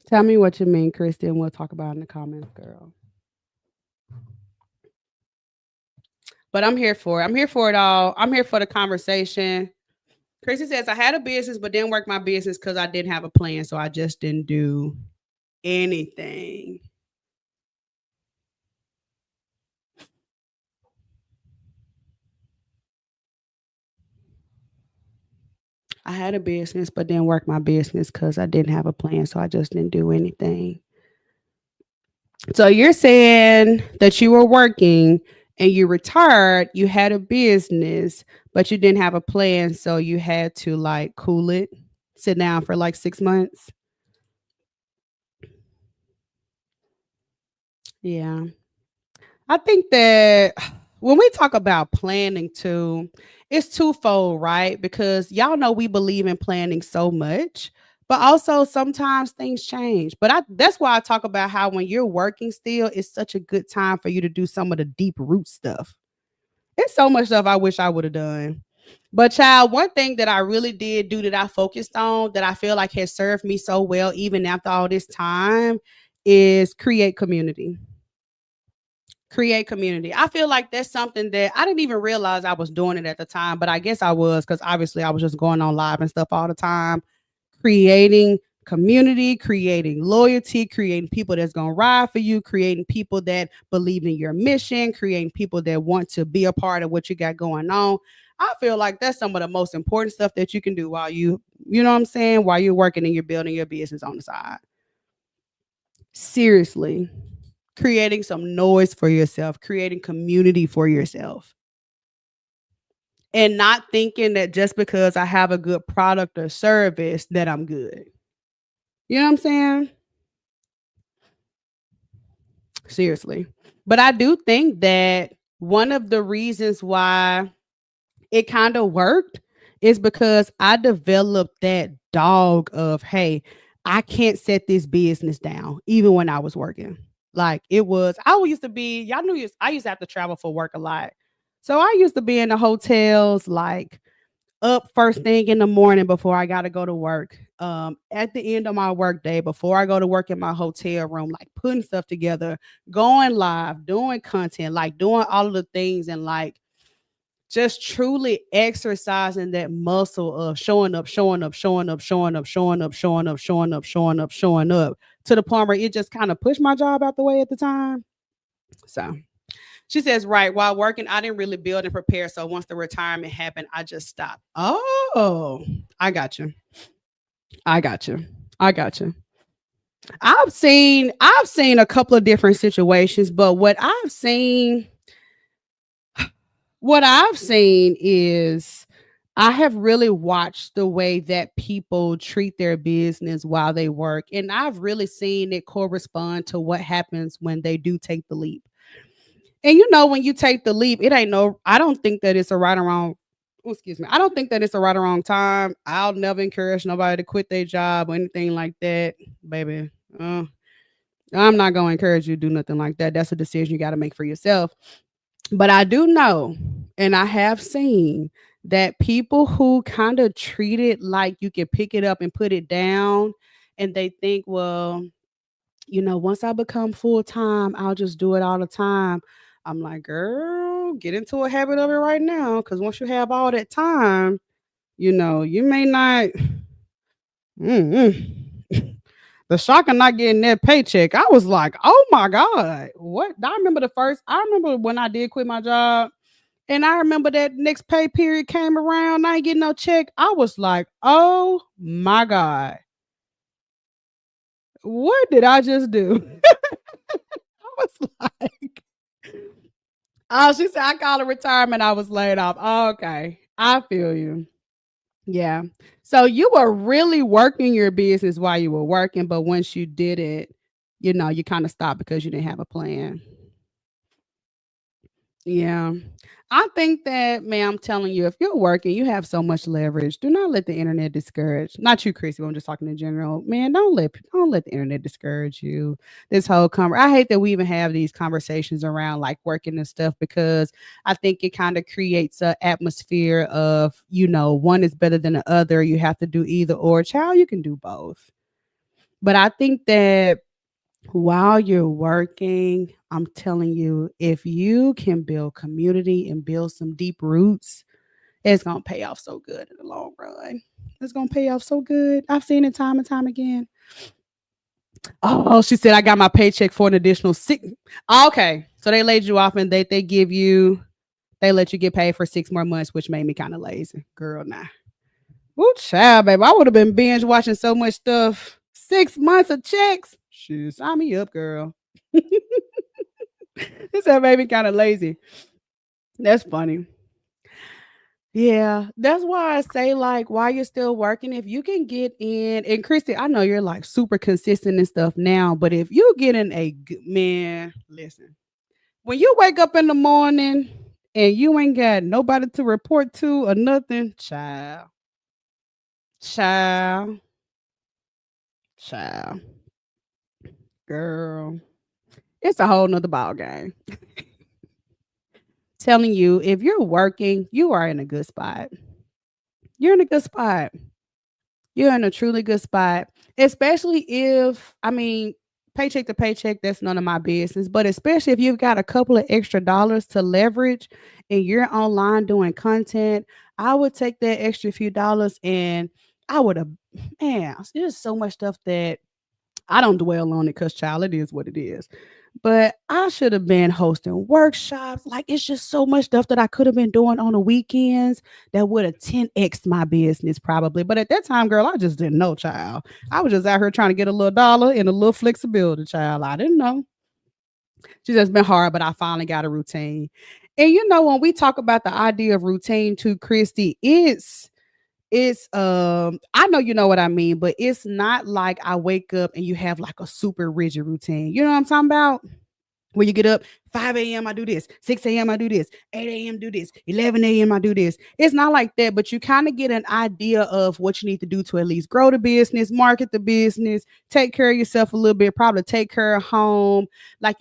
Tell me what you mean, Christy, and we'll talk about it in the comments, girl. But I'm here for it. I'm here for it all. I'm here for the conversation. Chrissy says, I had a business, but didn't work my business because I didn't have a plan. So I just didn't do anything. I had a business, but didn't work my business because I didn't have a plan. So I just didn't do anything. So you're saying that you were working and you retired, you had a business, but you didn't have a plan. So you had to like cool it, sit down for like 6 months. Yeah. I think that when we talk about planning too, it's twofold, right? Because y'all know we believe in planning so much, but also sometimes things change. But that's why I talk about how when you're working still, it's such a good time for you to do some of the deep root stuff. It's so much stuff I wish I would have done. But child, one thing that I really did do that I focused on that I feel like has served me so well even after all this time is create community. Create community. I feel like that's something that I didn't even realize I was doing it at the time, but I guess I was because obviously I was just going on live and stuff all the time, creating community, creating loyalty, creating people that's going to ride for you, creating people that believe in your mission, creating people that want to be a part of what you got going on. I feel like that's some of the most important stuff that you can do while you know what I'm saying, while you're working and you're building your business on the side. Seriously, creating some noise for yourself, creating community for yourself, and not thinking that just because I have a good product or service that I'm good. You know what I'm saying? Seriously. But I do think that one of the reasons why it kind of worked is because I developed that dog of, hey, I can't set this business down, even when I was working. Like it was, I used to be, y'all knew I used to have to travel for work a lot. So I used to be in the hotels, like up first thing in the morning before I got to go to work. At the end of my work day, before I go to work in my hotel room, like putting stuff together, going live, doing content, like doing all of the things and like just truly exercising that muscle of showing up, showing up, showing up, showing up, showing up, showing up, showing up, showing up, showing up to the point where it just kind of pushed my job out the way at the time. So she says, right, while working, I didn't really build and prepare. So once the retirement happened, I just stopped. Oh, I got you. I got you. I got you. I've seen a couple of different situations, but what I've seen is I have really watched the way that people treat their business while they work. And I've really seen it correspond to what happens when they do take the leap. And you know, when you take the leap, it ain't no, I don't think that it's a right or wrong. Oh, excuse me. I don't think that it's a right or wrong time. I'll never encourage nobody to quit their job or anything like that, baby. I'm not going to encourage you to do nothing like that. That's a decision you got to make for yourself. But I do know, and I have seen that people who kind of treat it like you can pick it up and put it down, and they think, well, once I become full time, I'll just do it all the time. I'm like, girl, get into a habit of it right now. Because once you have all that time, you may not. Mm-mm. The shock of not getting that paycheck, I was like, oh my God, what? I remember when I did quit my job, and I remember that next pay period came around, I ain't getting no check. I was like, oh my God, what did I just do? I was like, oh, she said I called a retirement. I was laid off. Oh, okay. I feel you. Yeah. So you were really working your business while you were working, but once you did it, you kind of stopped because you didn't have a plan. Yeah. I think that, man, I'm telling you, if you're working, you have so much leverage. Do not let the internet discourage. Not you, Chrissy. But I'm just talking in general. Man, don't let the internet discourage you. This whole I hate that we even have these conversations around like working and stuff because I think it kind of creates a atmosphere of, one is better than the other. You have to do either or. Child, you can do both. But I think that while you're working, I'm telling you, if you can build community and build some deep roots, it's gonna pay off so good in the long run. It's gonna pay off so good. I've seen it time and time again. Oh, she said I got my paycheck for an additional six. Okay, so they laid you off and they let you get paid for 6 more months, which made me kind of lazy, girl. Nah, Ooh, child, baby. I would have been binge watching so much stuff. 6 months of checks. Shit, sign me up, girl. This that made me kind of lazy. That's funny. Yeah, that's why I say, like, while you're still working, if you can get in, and Christy, I know you're like super consistent and stuff now, but if you get in man, listen, when you wake up in the morning and you ain't got nobody to report to or nothing, child, child, girl, it's a whole nother ball game. Telling you, if you're working, you are in a good spot. You're in a good spot. You're in a truly good spot, especially if, I mean, paycheck to paycheck, that's none of my business. But especially if you've got a couple of extra dollars to leverage and you're online doing content, I would take that extra few dollars and I would have, man, there's so much stuff that I don't dwell on it because, child, it is what it is. But I should have been hosting workshops. Like, it's just so much stuff that I could have been doing on the weekends that would have 10x my business probably. But at that time, girl, I just didn't know, child. I was just out here trying to get a little dollar and a little flexibility, child. I didn't know. It's just been hard, but I finally got a routine. And when we talk about the idea of routine too, Christy, it's I know you know what I mean, but it's not like I wake up and you have like a super rigid routine. You know what I'm talking about? Where you get up 5 a.m. I do this, 6 a.m. I do this, 8 a.m. do this, 11 a.m. I do this. It's not like that, but you kind of get an idea of what you need to do to at least grow the business, market the business, take care of yourself a little bit, probably take care of home. Like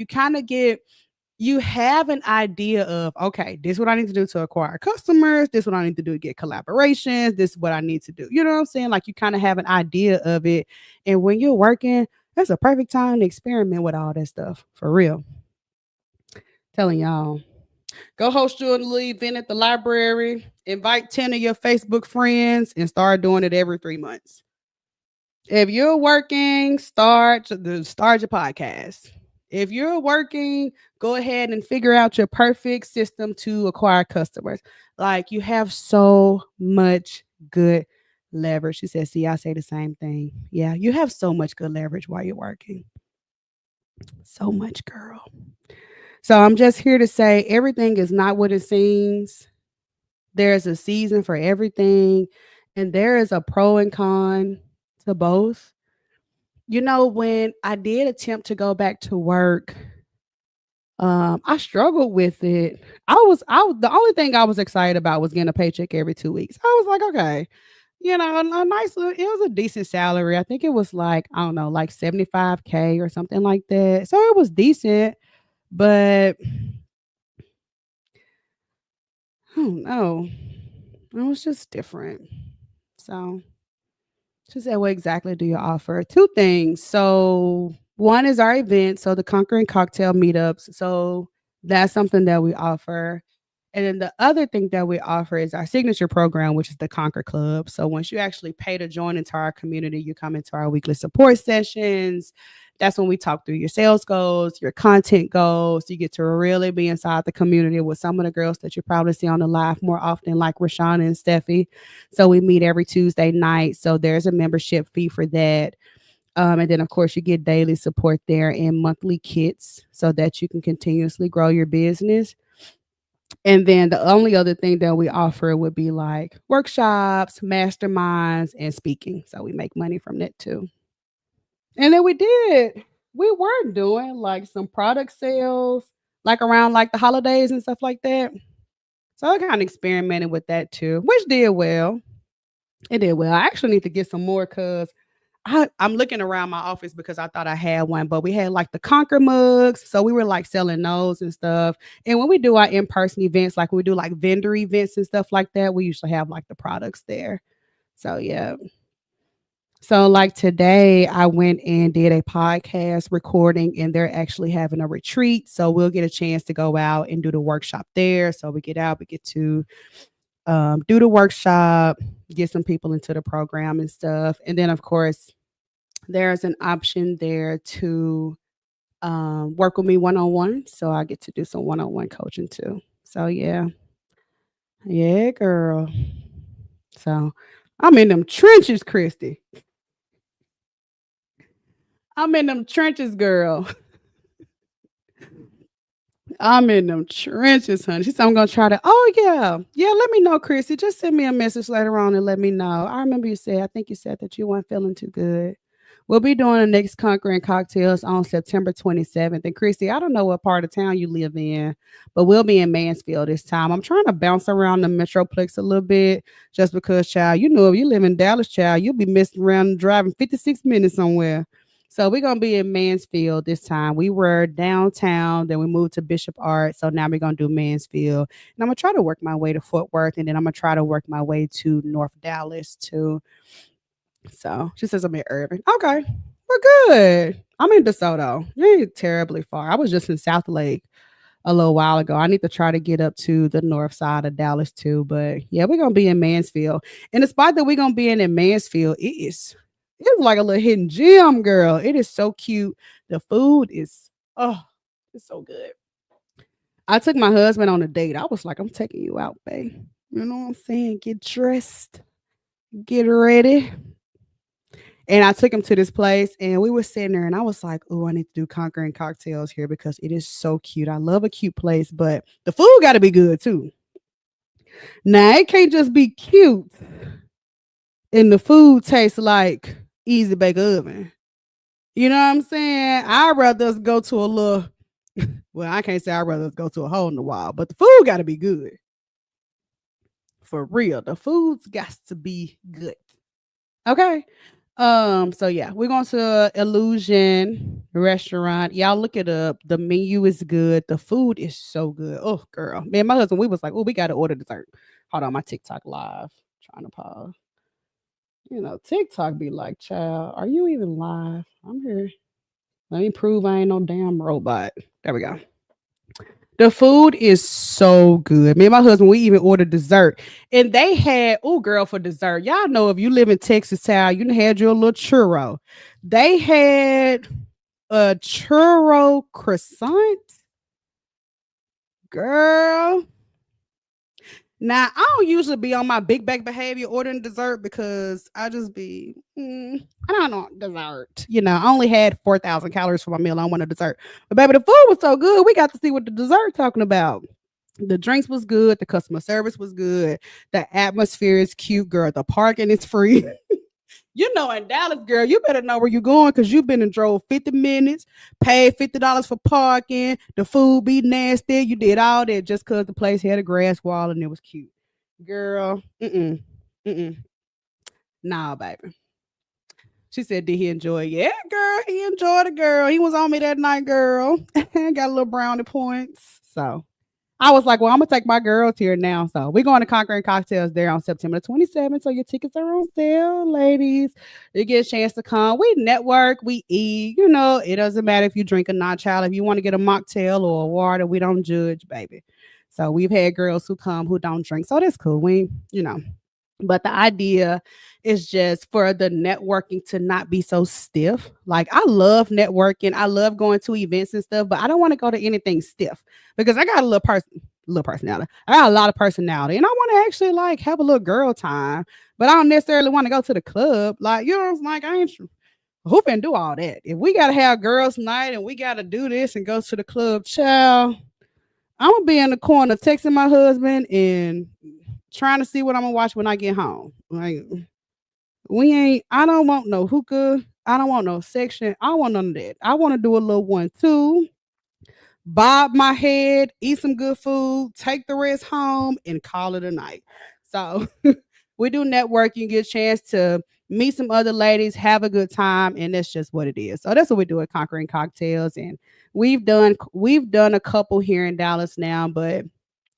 you have an idea of, okay, this is what I need to do to acquire customers, this is what I need to do to get collaborations, this is what I need to do. You know what I'm saying? Like, you kind of have an idea of it. And when you're working, that's a perfect time to experiment with all that stuff. For real. Telling y'all. Go host your little event at the library, invite 10 of your Facebook friends, and start doing it every 3 months. If you're working, start your podcast. If you're working, go ahead and figure out your perfect system to acquire customers. Like, you have so much good leverage. She said, see, I say the same thing. Yeah, you have so much good leverage while you're working. So much, girl. So I'm just here to say everything is not what it seems. There's a season for everything, and there is a pro and con to both. When I did attempt to go back to work, I struggled with it. The only thing I was excited about was getting a paycheck every 2 weeks. I was like, okay, a nice little, it was a decent salary. I think it was like, I don't know, like 75K or something like that. So it was decent, but I don't know. It was just different. So she said, what exactly do you offer? Two things. So one is our event, so the Conquering Cocktail meetups. So that's something that we offer. And then the other thing that we offer is our signature program, which is the Conquer Club. So once you actually pay to join into our community, you come into our weekly support sessions. That's when we talk through your sales goals, your content goals. You get to really be inside the community with some of the girls that you probably see on the live more often, like Rashana and Steffi. So we meet every Tuesday night. So there's a membership fee for that. And then, of course, you get daily support there and monthly kits so that you can continuously grow your business. And then the only other thing that we offer would be like workshops, masterminds, and speaking. So we make money from that too. And then we were doing like some product sales, like around like the holidays and stuff like that. So I kind of experimented with that too, which did well. It did well. I actually need to get some more because I'm looking around my office because I thought I had one, but we had like the Conquer mugs. So we were like selling those and stuff. And when we do our in person events, like we do like vendor events and stuff like that, we usually have like the products there. So, yeah. So, like today, I went and did a podcast recording, and they're actually having a retreat. So, we'll get a chance to go out and do the workshop there. So, we get out, we get to do the workshop, get some people into the program and stuff. And then, of course, there's an option there to work with me one on one. So, I get to do some one on one coaching too. So, yeah. Yeah, girl. So, I'm in them trenches, Christy. I'm in them trenches, girl. I'm in them trenches, honey. She said, I'm gonna try to. Oh, yeah. Yeah, let me know, Chrissy. Just send me a message later on and let me know. I remember you said, I think you said that you weren't feeling too good. We'll be doing the next Conquering Cocktails on September 27th. And Christy, I don't know what part of town you live in, but we'll be in Mansfield this time. I'm trying to bounce around the Metroplex a little bit just because, child, you know, if you live in Dallas, child, you'll be messing around and driving 56 minutes somewhere. So we're gonna be in Mansfield this time. We were downtown, then we moved to Bishop Art. So now we're gonna do Mansfield. And I'm gonna try to work my way to Fort Worth, and then I'm gonna try to work my way to North Dallas too. So she says I'm in Urban. Okay, we're good. I'm in DeSoto. You ain't terribly far. I was just in South Lake a little while ago. I need to try to get up to the north side of Dallas too. But yeah, we're gonna be in Mansfield. And the spot that we're gonna be in Mansfield, it's like a little hidden gem, girl. It is so cute. The food is it's so good. I took my husband on a date. I was like, I'm taking you out, babe. You know what I'm saying? Get dressed, get ready. And I took him to this place and we were sitting there and I was like, oh, I need to do Conquering Cocktails here because it is so cute. I love a cute place, but the food got to be good too. Now, it can't just be cute and the food tastes like easy bake oven. You know what I'm saying? I'd rather us go to a little, well, I can't say I'd rather us go to a hole in the wall, but the food got to be good. For real. The food's got to be good. Okay. So yeah, we're going to Illusion Restaurant. Y'all look it up. The menu is good. The food is so good. Oh, girl. Man, my husband, we was like, oh, we gotta order dessert. Hold on, my TikTok live. Trying to pause. You know, TikTok be like, child, are you even live? I'm here. Let me prove I ain't no damn robot. There we go. The food is so good. Me and my husband, we even ordered dessert. And they had, oh, girl, for dessert. Y'all know if you live in Texas town, you had your little churro. They had a churro croissant. Girl. Now, I don't usually be on my big back behavior ordering dessert because I just be, I don't know, dessert. You know, I only had 4,000 calories for my meal. I want a dessert. But baby, the food was so good. We got to see what the dessert talking about. The drinks was good. The customer service was good. The atmosphere is cute, girl. The parking is free. You know, in Dallas, girl, you better know where you're going because you've been and drove 50 minutes, paid $50 for parking, the food be nasty. You did all that just because the place had a grass wall and it was cute. Girl, mm-mm. Nah, baby. She said, did he enjoy it? Yeah, girl, he enjoyed it, girl. He was on me that night, girl. Got a little brownie points. So I was like, well, I'm gonna take my girls here now. So we're going to Conquering Cocktails there on September 27th. So your tickets are on sale, ladies. You get a chance to come. We network, we eat. You know, it doesn't matter if you drink or not, child. If you want to get a mocktail or a water, we don't judge, baby. So we've had girls who come who don't drink. So that's cool. We, you know, but the idea is just for the networking to not be so stiff. Like I love networking. I love going to events and stuff, but I don't want to go to anything stiff because I got a little personality. I got a lot of personality and I want to actually like have a little girl time, but I don't necessarily want to go to the club. Like, you know, like I ain't who can do all that. If we gotta have girls night and we gotta do this and go to the club, child, I'm gonna be in the corner texting my husband and trying to see what I'm gonna watch when I get home. Like we ain't. I don't want no hookah. I don't want no section. I don't want none of that. I want to do a little 1-2, bob my head, eat some good food, take the rest home, and call it a night. So we do networking, get a chance to meet some other ladies, have a good time, and that's just what it is. So that's what we do at Conquering Cocktails, and we've done a couple here in Dallas now, but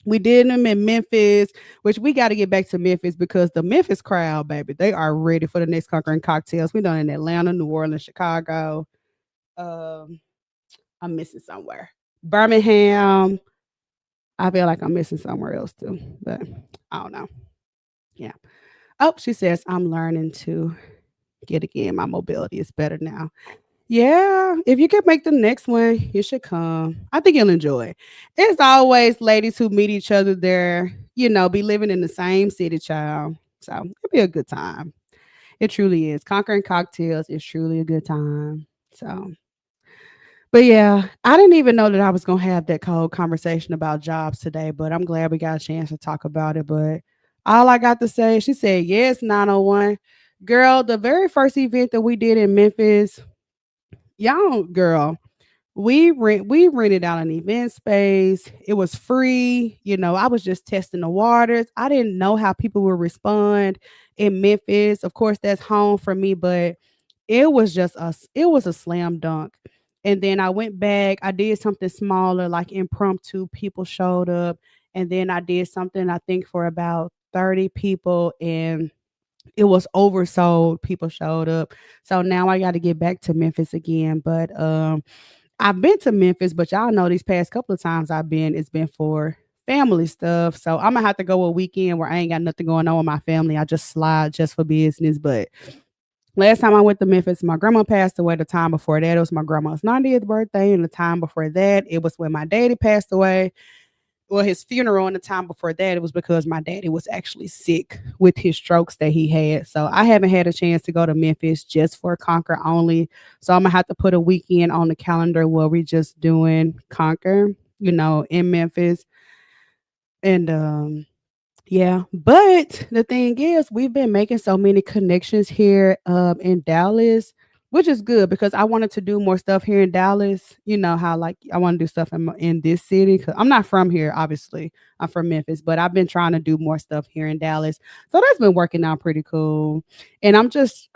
we did them in Memphis, which we got to get back to Memphis because the Memphis crowd, baby, they are ready for the next Conquering Cocktails. We done in Atlanta, New Orleans, Chicago. Um, I'm missing somewhere. Birmingham. I feel like I'm missing somewhere else too, but I don't know. Yeah. Oh, she says I'm learning to get again. My mobility is better now. Yeah, if you can make the next one, you should come. I think you'll enjoy it. It's always ladies who meet each other there, you know, be living in the same city, child. So it'll be a good time. It truly is. Conquering cocktails is truly a good time. So, but yeah, I didn't even know that I was gonna have that cold conversation about jobs today, but I'm glad we got a chance to talk about it. But all I got to say, she said, yes, 901. Girl, the very first event that we did in Memphis, y'all, girl, we rented out an event space. It was free. I was just testing the waters. I didn't know how people would respond in Memphis. Of course, that's home for me, but it was a slam dunk. And then I went back, I did something smaller, like impromptu. People showed up, and then I did something, I think, for about 30 people, and it was oversold. People showed up. So now I got to get back to Memphis again. But I've been to Memphis, but y'all know these past couple of times I've been, it's been for family stuff. So I'm gonna have to go a weekend where I ain't got nothing going on with my family. I just slide just for business. But last time I went to Memphis, my grandma passed away. The time before that, it was my grandma's 90th birthday. And the time before that, it was when my daddy passed away. Well, his funeral, and the time before that, it was because my daddy was actually sick with his strokes that he had. So I haven't had a chance to go to Memphis just for Conquer only. So I'm gonna have to put a weekend on the calendar where we just doing Conquer, in Memphis. And yeah, but the thing is, we've been making so many connections here in Dallas, which is good because I wanted to do more stuff here in Dallas. You know how like I want to do stuff in this city because I'm not from here, obviously. I'm from Memphis, but I've been trying to do more stuff here in Dallas, so that's been working out pretty cool. And I'm just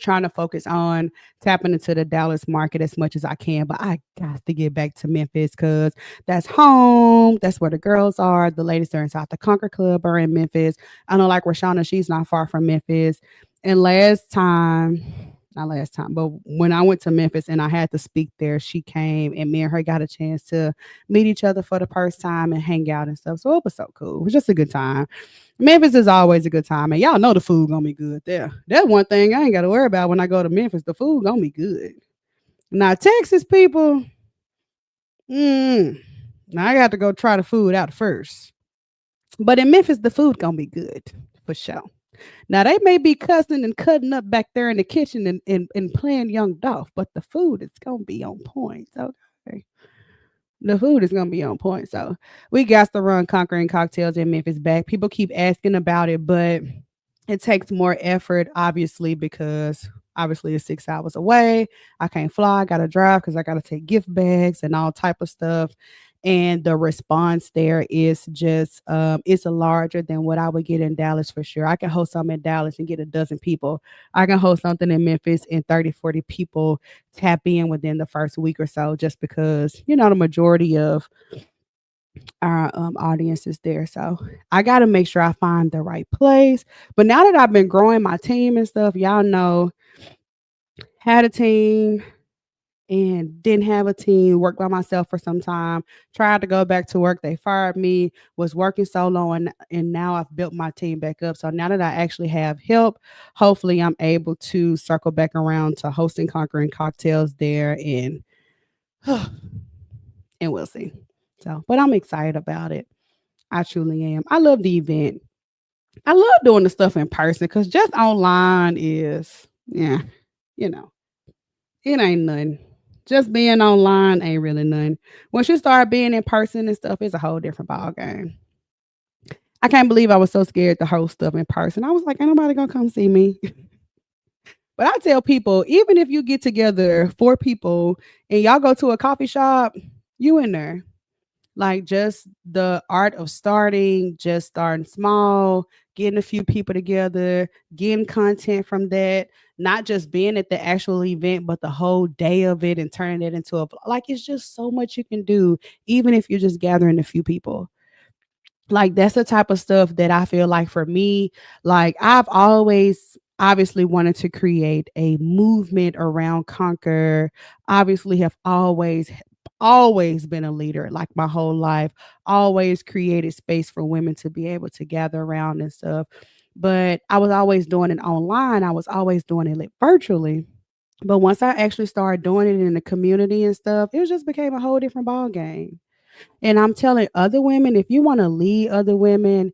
trying to focus on tapping into the Dallas market as much as I can, but I got to get back to Memphis because that's home. That's where the girls are. The ladies that are inside the Conquer Club are in Memphis. I know, like Rashana, she's not far from Memphis. And not last time, but when I went to Memphis and I had to speak there, she came and me and her got a chance to meet each other for the first time and hang out and stuff. So it was so cool. It was just a good time. Memphis is always a good time, and y'all know the food gonna be good there. That's one thing I ain't got to worry about when I go to Memphis. The food gonna be good. Now Texas people, mm, now I got to go try the food out first. But in Memphis, the food gonna be good for sure. Now they may be cussing and cutting up back there in the kitchen and playing young Dolph, but the food is gonna be on point. Okay. The food is gonna be on point. So we got to run Conquering Cocktails in Memphis back. People keep asking about it, but it takes more effort, obviously, because obviously it's 6 hours away. I can't fly, I gotta drive because I gotta take gift bags and all type of stuff. And the response there is just it's larger than what I would get in Dallas for sure. I can host something in Dallas and get a dozen people. I can host something in Memphis and 30, 40 people tap in within the first week or so, just because, the majority of our audience is there. So I got to make sure I find the right place. But now that I've been growing my team and stuff, y'all know, had a team and didn't have a team, worked by myself for some time, tried to go back to work. They fired me, was working solo, and now I've built my team back up. So now that I actually have help, hopefully I'm able to circle back around to hosting Conquering Cocktails there and we'll see. So, but I'm excited about it. I truly am. I love the event. I love doing the stuff in person because just online is, yeah, you know, it ain't nothing. Just being online ain't really nothing. Once you start being in person and stuff, it's a whole different ball game. I can't believe I was so scared to host stuff in person. I was like, ain't nobody gonna come see me. But I tell people, even if you get together 4 people and y'all go to a coffee shop, you in there. Like just the art of just starting small, getting a few people together, getting content from that, not just being at the actual event, but the whole day of it and turning it into like it's just so much you can do, even if you're just gathering a few people. Like that's the type of stuff that I feel like for me, like I've always obviously wanted to create a movement around Conquer. Obviously have always been a leader like my whole life. Always created space for women to be able to gather around and stuff. But I was always doing it online. I was always doing it like virtually. But once I actually started doing it in the community and stuff, it just became a whole different ball game. And I'm telling other women, if you want to lead other women,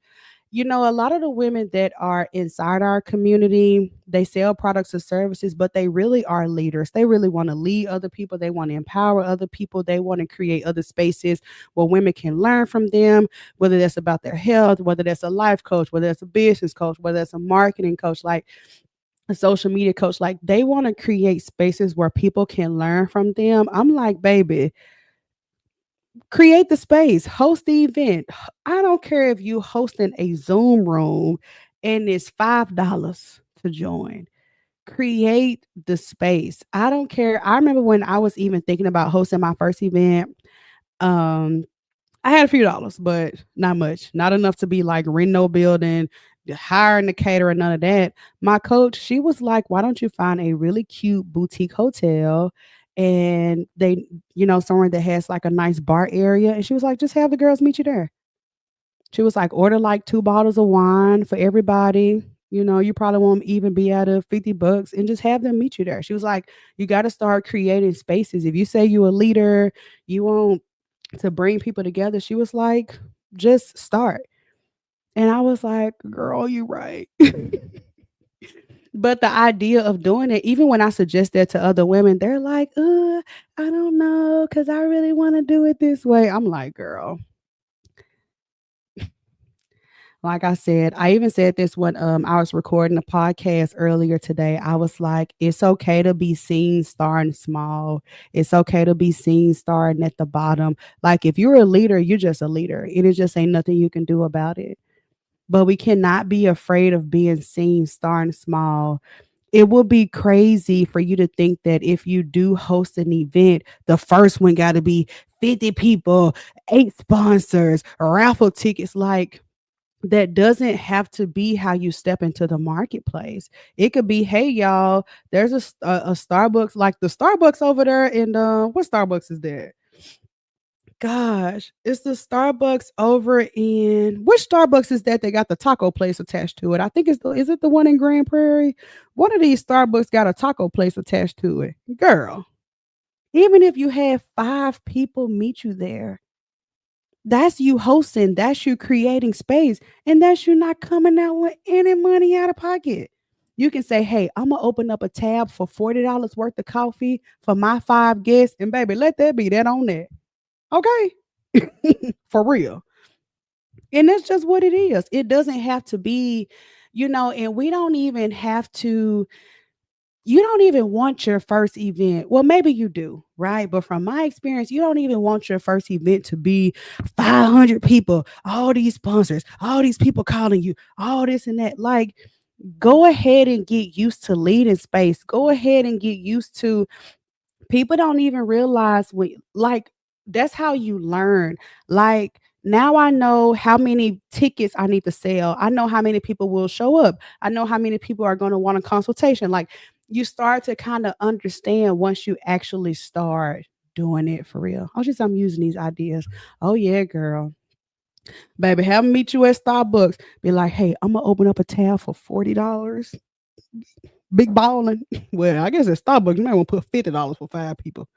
A lot of the women that are inside our community, they sell products or services, but they really are leaders. They really want to lead other people. They want to empower other people. They want to create other spaces where women can learn from them, whether that's about their health, whether that's a life coach, whether that's a business coach, whether that's a marketing coach, like a social media coach. Like they want to create spaces where people can learn from them. I'm like, baby, create the space, host the event. I don't care if you hosting a Zoom room and it's $5 to join. Create the space. I don't care. I remember when I was even thinking about hosting my first event. Um, I had a few dollars, but not much. Not enough to be like rent no building, hiring the caterer, none of that. My coach, she was like, why don't you find a really cute boutique hotel and somewhere that has like a nice bar area? And she was like, just have the girls meet you there. She was like, order like 2 bottles of wine for everybody. You probably won't even be out of $50 and just have them meet you there. She was like, you got to start creating spaces. If you say you're a leader, you want to bring people together. She was like, just start. And I was like, girl, you right. But the idea of doing it, even when I suggest that to other women, they're like, I don't know, because I really want to do it this way. I'm like, girl, like I said, I even said this when I was recording a podcast earlier today. I was like, it's okay to be seen starting small. It's okay to be seen starting at the bottom. Like if you're a leader, you're just a leader. It just ain't nothing you can do about it. But we cannot be afraid of being seen starting small. It will be crazy for you to think that if you do host an event, the first one got to be 50 people, 8 sponsors, raffle tickets. Like, that doesn't have to be how you step into the marketplace. It could be, hey y'all, there's a Starbucks, like the Starbucks over there in what Starbucks is there? Gosh, it's the Starbucks over in which Starbucks is that? They got the taco place attached to it. I think is it the one in Grand Prairie? One of these Starbucks got a taco place attached to it. Girl, even if you have 5 people meet you there, that's you hosting, that's you creating space, and that's you not coming out with any money out of pocket. You can say, hey, I'm gonna open up a tab for $40 worth of coffee for my 5 guests, and baby, let that be that on that. Okay. For real. And that's just what it is. It doesn't have to be, and we don't even have to you don't even want your first event. Well, maybe you do, right? But from my experience, you don't even want your first event to be 500 people, all these sponsors, all these people calling you, all this and that. Like, go ahead and get used to leading space. Go ahead and get used to people don't even realize when, like, that's how you learn. Like, now I know how many tickets I need to sell. I know how many people will show up. I know how many people are going to want a consultation. Like, you start to kind of understand once you actually start doing it for real. I'm using these ideas. Oh yeah, girl. Baby, have them meet you at Starbucks. Be like, hey, I'm gonna open up a tab for $40. Big balling. Well, I guess at Starbucks, you might want to put $50 for 5 people.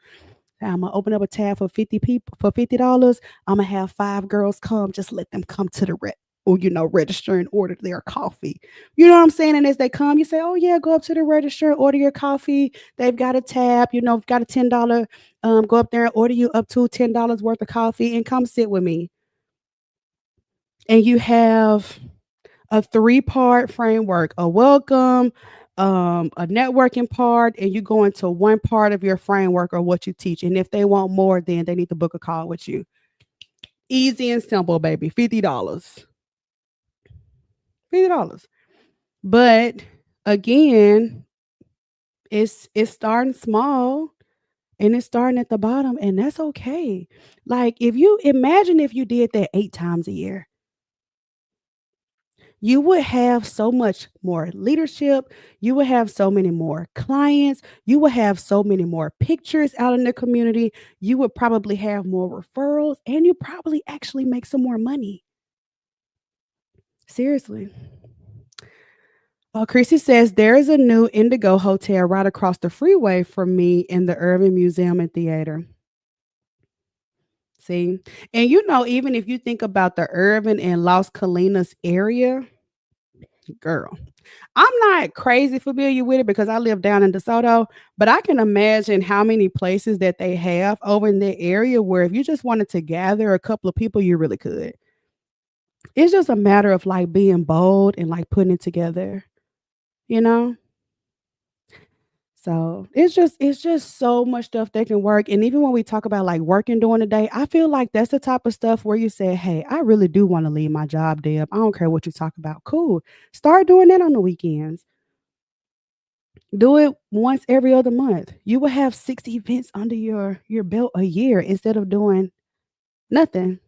I'm gonna open up a tab for 50 people for $50. I'm gonna have 5 girls come. Just let them come to the or register and order their coffee. You know what I'm saying? And as they come, you say, "Oh yeah, go up to the register, order your coffee. They've got a tab. Got a $10. Go up there and order you up to $10 worth of coffee and come sit with me." And you have a 3-part framework: a welcome, a networking part, and you go into one part of your framework or what you teach. And if they want more, then they need to book a call with you. Easy and simple, baby. $50. $50. But again, it's starting small and it's starting at the bottom, and that's okay. Like if you imagine if you did that 8 times a year, you would have so much more leadership. You would have so many more clients. You would have so many more pictures out in the community. You would probably have more referrals and you probably actually make some more money. Seriously. Chrissy says there is a new Indigo Hotel right across the freeway from me in the Urban Museum and Theater. See, and even if you think about the Irvin and Las Colinas area, girl, I'm not crazy familiar with it because I live down in DeSoto, but I can imagine how many places that they have over in the area where if you just wanted to gather a couple of people, you really could. It's just a matter of like being bold and like putting it together, you know? So it's just so much stuff that can work. And even when we talk about like working during the day, I feel like that's the type of stuff where you say, hey, I really do want to leave my job, Deb. I don't care what you talk about. Cool. Start doing that on the weekends. Do it once every other month. You will have 60 events under your belt a year instead of doing nothing.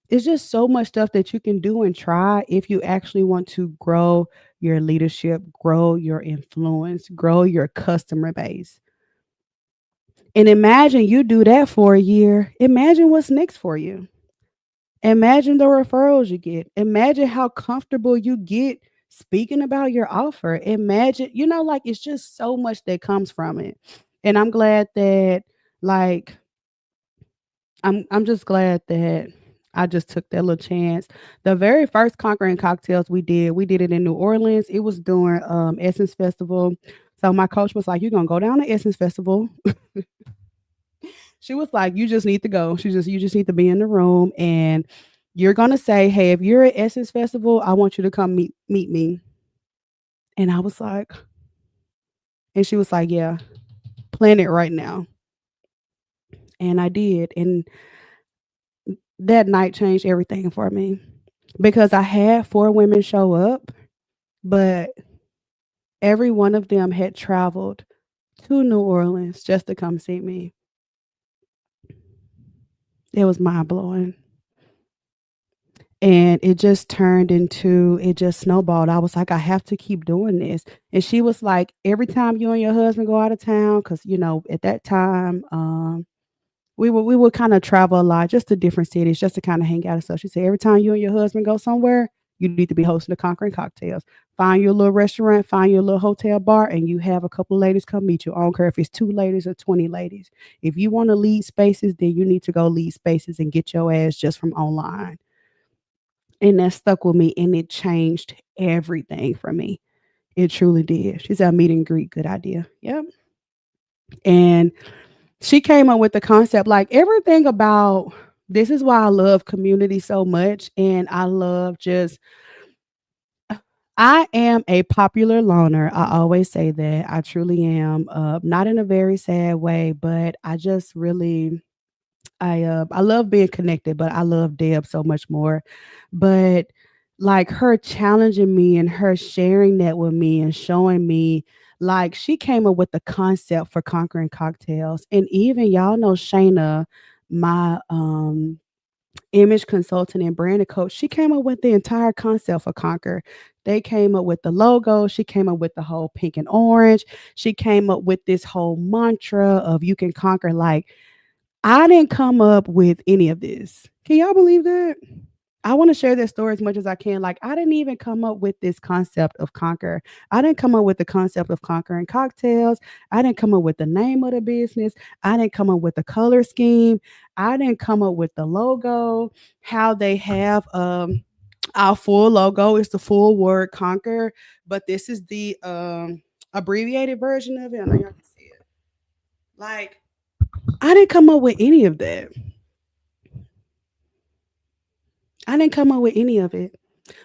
It's just so much stuff that you can do and try if you actually want to grow your leadership, grow your influence, grow your customer base. And imagine you do that for a year. Imagine what's next for you. Imagine the referrals you get. Imagine how comfortable you get speaking about your offer. Imagine, like it's just so much that comes from it. And I'm glad that like I'm just glad that I just took that little chance. The very first Conquering Cocktails we did it in New Orleans. It was during Essence Festival. So my coach was like, "You're gonna go down to Essence Festival." She was like, "You just need to go. You just need to be in the room and you're gonna say, hey, if you're at Essence Festival, I want you to come meet me." And I was like, and she was like, "Yeah, plan it right now." And I did. And that night changed everything for me because I had 4 women show up, but every one of them had traveled to New Orleans just to come see me. It was mind-blowing. And it just snowballed. I was like, "I have to keep doing this." And she was like, "Every time you and your husband go out of town, because at that time, we would kinda travel a lot just to different cities just to kinda hang out and stuff." She said, "Every time you and your husband go somewhere, you need to be hosting the Conquering Cocktails. Find your little restaurant, find your little hotel bar, and you have a couple of ladies come meet you. I don't care if it's 2 ladies or 20 ladies. If you wanna lead spaces, then you need to go lead spaces and get your ass just from online." And that stuck with me, and it changed everything for me. It truly did. She said, "Meet and greet, good idea." Yep. And she came up with the concept, like, everything about this is why I love community so much, and I love just I am a popular loner. I always say that. I truly am, not in a very sad way, but I just really I love being connected, but I love Deb so much more. But like her challenging me and her sharing that with me and showing me like she came up with the concept for Conquering Cocktails. And even y'all know Shayna, my image consultant and branding coach, she came up with the entire concept for Conquer. They came up with the logo. She came up with the whole pink and orange. She came up with this whole mantra of you can conquer. Like, I didn't come up with any of this. Can y'all believe that? I want to share this story as much as I can. Like, I didn't even come up with this concept of conquer. I didn't come up with the concept of conquering cocktails. I didn't come up with the name of the business. I didn't come up with the color scheme. I didn't come up with the logo, how they have our full logo is the full word conquer, but this is the abbreviated version of it. I know y'all can see it. Like, I didn't come up with any of that. I didn't come up with any of it.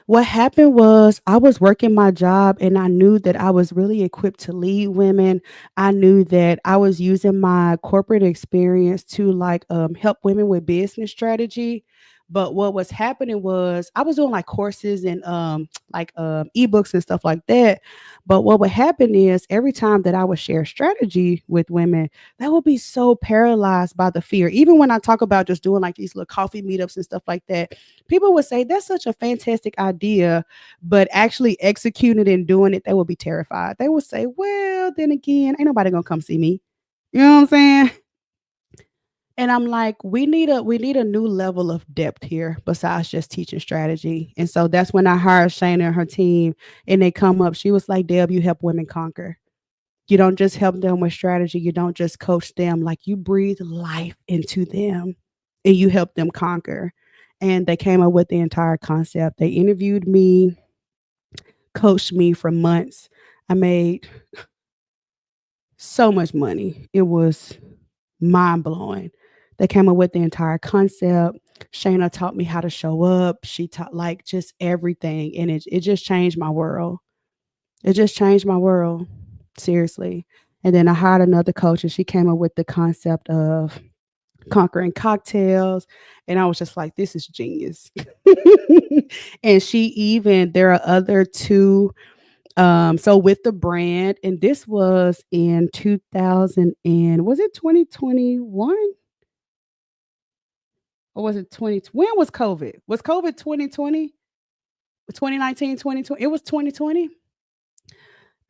What happened was I was working my job and I knew that I was really equipped to lead women. I knew that I was using my corporate experience to like help women with business strategy. But what was happening was I was doing like courses and like ebooks and stuff like that. But what would happen is every time that I would share strategy with women, they would be so paralyzed by the fear. Even when I talk about just doing like these little coffee meetups and stuff like that, people would say that's such a fantastic idea, but actually executing it and doing it, they would be terrified. They would say, well, then again, ain't nobody gonna come see me. You know what I'm saying? And I'm like, we need a new level of depth here besides just teaching strategy. And so that's when I hired Shayna and her team and they come up. She was like, Deb, you help women conquer. You don't just help them with strategy. You don't just coach them, like you breathe life into them. and you help them conquer. And they came up with the entire concept. They interviewed me, coached me for months. I made so much money. It was mind blowing. They came up with the entire concept. Shayna taught me how to show up. She taught like just everything. And it just changed my world. It just changed my world. Seriously. And then I hired another coach and she came up with the concept of conquering cocktails. And I was just like, this is genius. And she even, there are other two. So with the brand, and this was in 2000 and was it 2021 or was it 20? When was COVID? Was COVID 2020? 2019, 2020? It was 2020.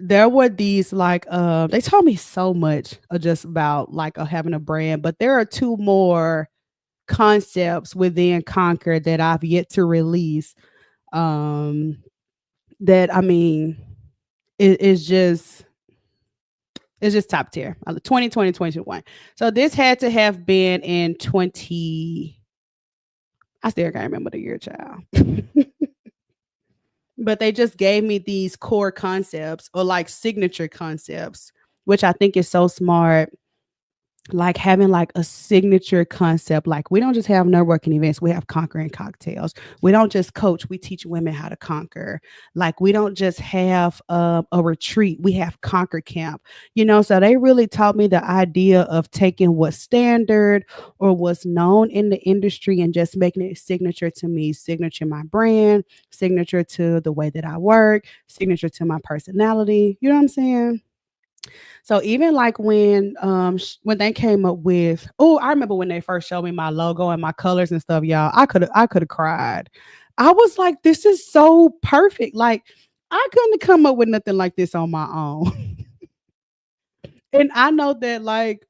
There were these like they told me so much just about like having a brand, but there are two more concepts within Conquer that I've yet to release. Um that I mean it is just it's just top tier. 2020, 2021. So this had to have been in 20. I still can't remember the year, child. But they just gave me these core concepts or like signature concepts, which I think is so smart, like having like a signature concept. Like we don't just have networking events, we have conquering cocktails. We don't just coach, we teach women how to conquer. Like we don't just have a retreat, we have conquer camp. So they really taught me the idea of taking what's standard or what's known in the industry and just making it signature to me, signature my brand, signature to the way that I work, signature to my personality. You know what I'm saying? So even like when they came up with, oh, I remember when they first showed me my logo and my colors and stuff, y'all. I could have cried. I was like, this is so perfect. Like I couldn't have come up with nothing like this on my own. And I know that like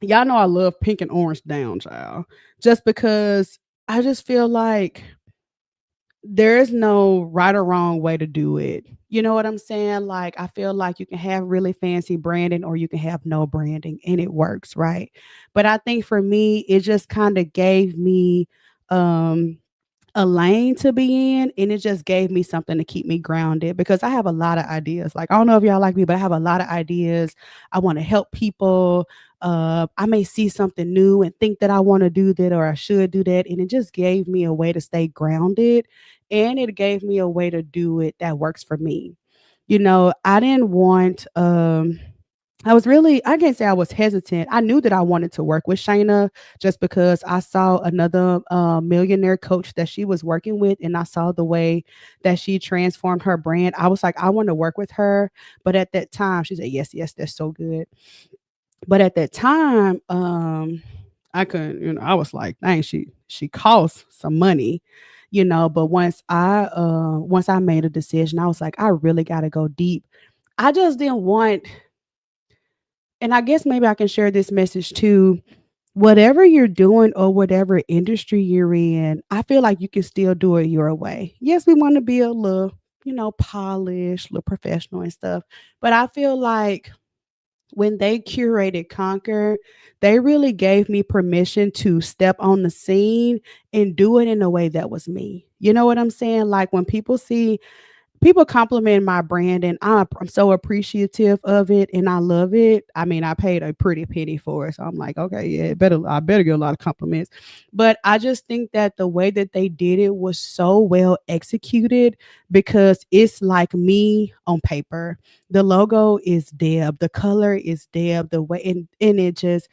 y'all know I love pink and orange down, child. Just because I just feel like there is no right or wrong way to do it. You know what I'm saying? Like, I feel like you can have really fancy branding or you can have no branding and it works, right? But I think for me, it just kind of gave me um a lane to be in and it just gave me something to keep me grounded because I have a lot of ideas. Like I don't know if y'all like me, but I have a lot of ideas. I want to help people. I may see something new and think that I want to do that or I should do that. And it just gave me a way to stay grounded and it gave me a way to do it that works for me. I didn't want I was really, I can't say I was hesitant. I knew that I wanted to work with Shayna just because I saw another millionaire coach that she was working with and I saw the way that she transformed her brand. I was like, I want to work with her. But at that time, she said, yes, yes, that's so good. But at that time, I couldn't, I was like, dang, she costs some money, but once I made a decision, I was like, I really gotta go deep. I just didn't want, and I guess maybe I can share this message too. Whatever you're doing or whatever industry you're in, I feel like you can still do it your way. Yes, we want to be a little, polished, little professional and stuff. But I feel like when they curated Conquer, they really gave me permission to step on the scene and do it in a way that was me. You know what I'm saying? Like when people compliment my brand and I'm so appreciative of it and I love it. I mean, I paid a pretty penny for it. So I'm like, okay, yeah, I better get a lot of compliments. But I just think that the way that they did it was so well executed because it's like me on paper. The logo is Deb, the color is Deb, the way and it just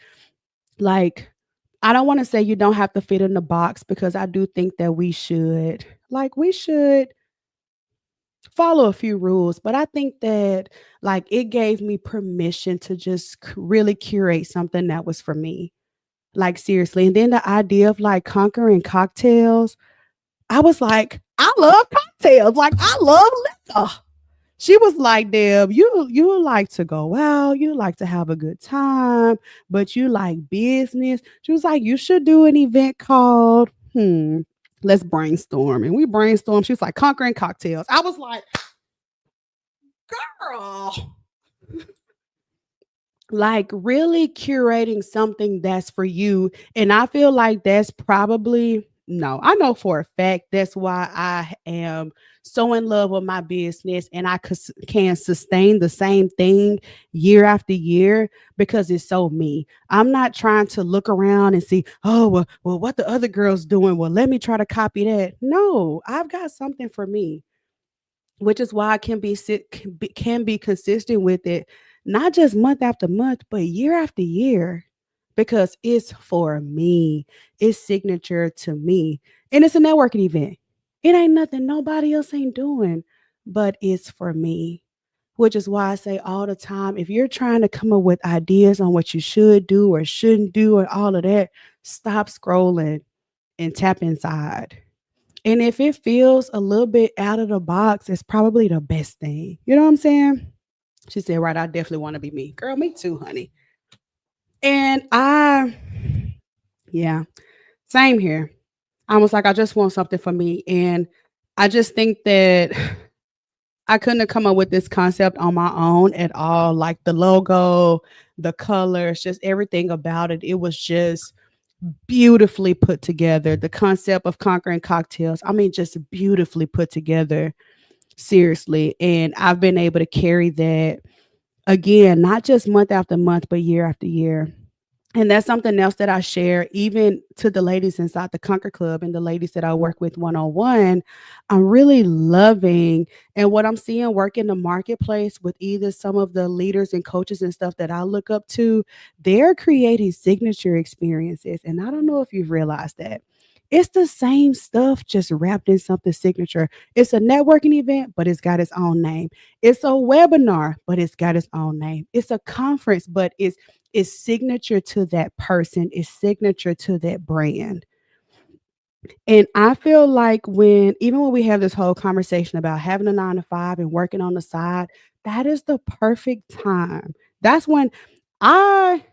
like I don't want to say you don't have to fit in the box because I do think that we should follow a few rules, but I think that like it gave me permission to just really curate something that was for me. Like seriously. And then the idea of like conquering cocktails, I was like, I love cocktails. Like I love liquor. She was like, Deb, you like to go out, you like to have a good time, but you like business. She was like, you should do an event called let's brainstorm. And we brainstormed. She was like, conquering cocktails. I was like, girl, like really curating something that's for you. And I feel like that's probably no, I know for a fact that's why I am so in love with my business and can sustain the same thing year after year because it's so me. I'm not trying to look around and see, oh, well, what the other girl's doing. Well, let me try to copy that. No, I've got something for me, which is why I can be consistent with it, not just month after month, but year after year, because it's for me. It's signature to me, and it's a networking event. It ain't nothing nobody else ain't doing, but it's for me. Which is why I say all the time, if you're trying to come up with ideas on what you should do or shouldn't do and all of that, stop scrolling and tap inside. And if it feels a little bit out of the box, it's probably the best thing. You know what I'm saying? She said, right, I definitely want to be me. Girl, me too, honey. And yeah, same here. I was like, I just want something for me. And I just think that I couldn't have come up with this concept on my own at all. Like the logo, the colors, just everything about it. It was just beautifully put together. The concept of conquering cocktails, I mean, just beautifully put together. Seriously. And I've been able to carry that again, not just month after month, but year after year. And that's something else that I share even to the ladies inside the Conquer Club and the ladies that I work with one on one. I'm really loving and what I'm seeing work in the marketplace with either some of the leaders and coaches and stuff that I look up to, they're creating signature experiences. And I don't know if you've realized that. It's the same stuff, just wrapped in something signature. It's a networking event, but it's got its own name. It's a webinar, but it's got its own name. It's a conference, but it's signature to that person, it's signature to that brand. And I feel like even when we have this whole conversation about having a 9 to 5 and working on the side, that is the perfect time. That's when I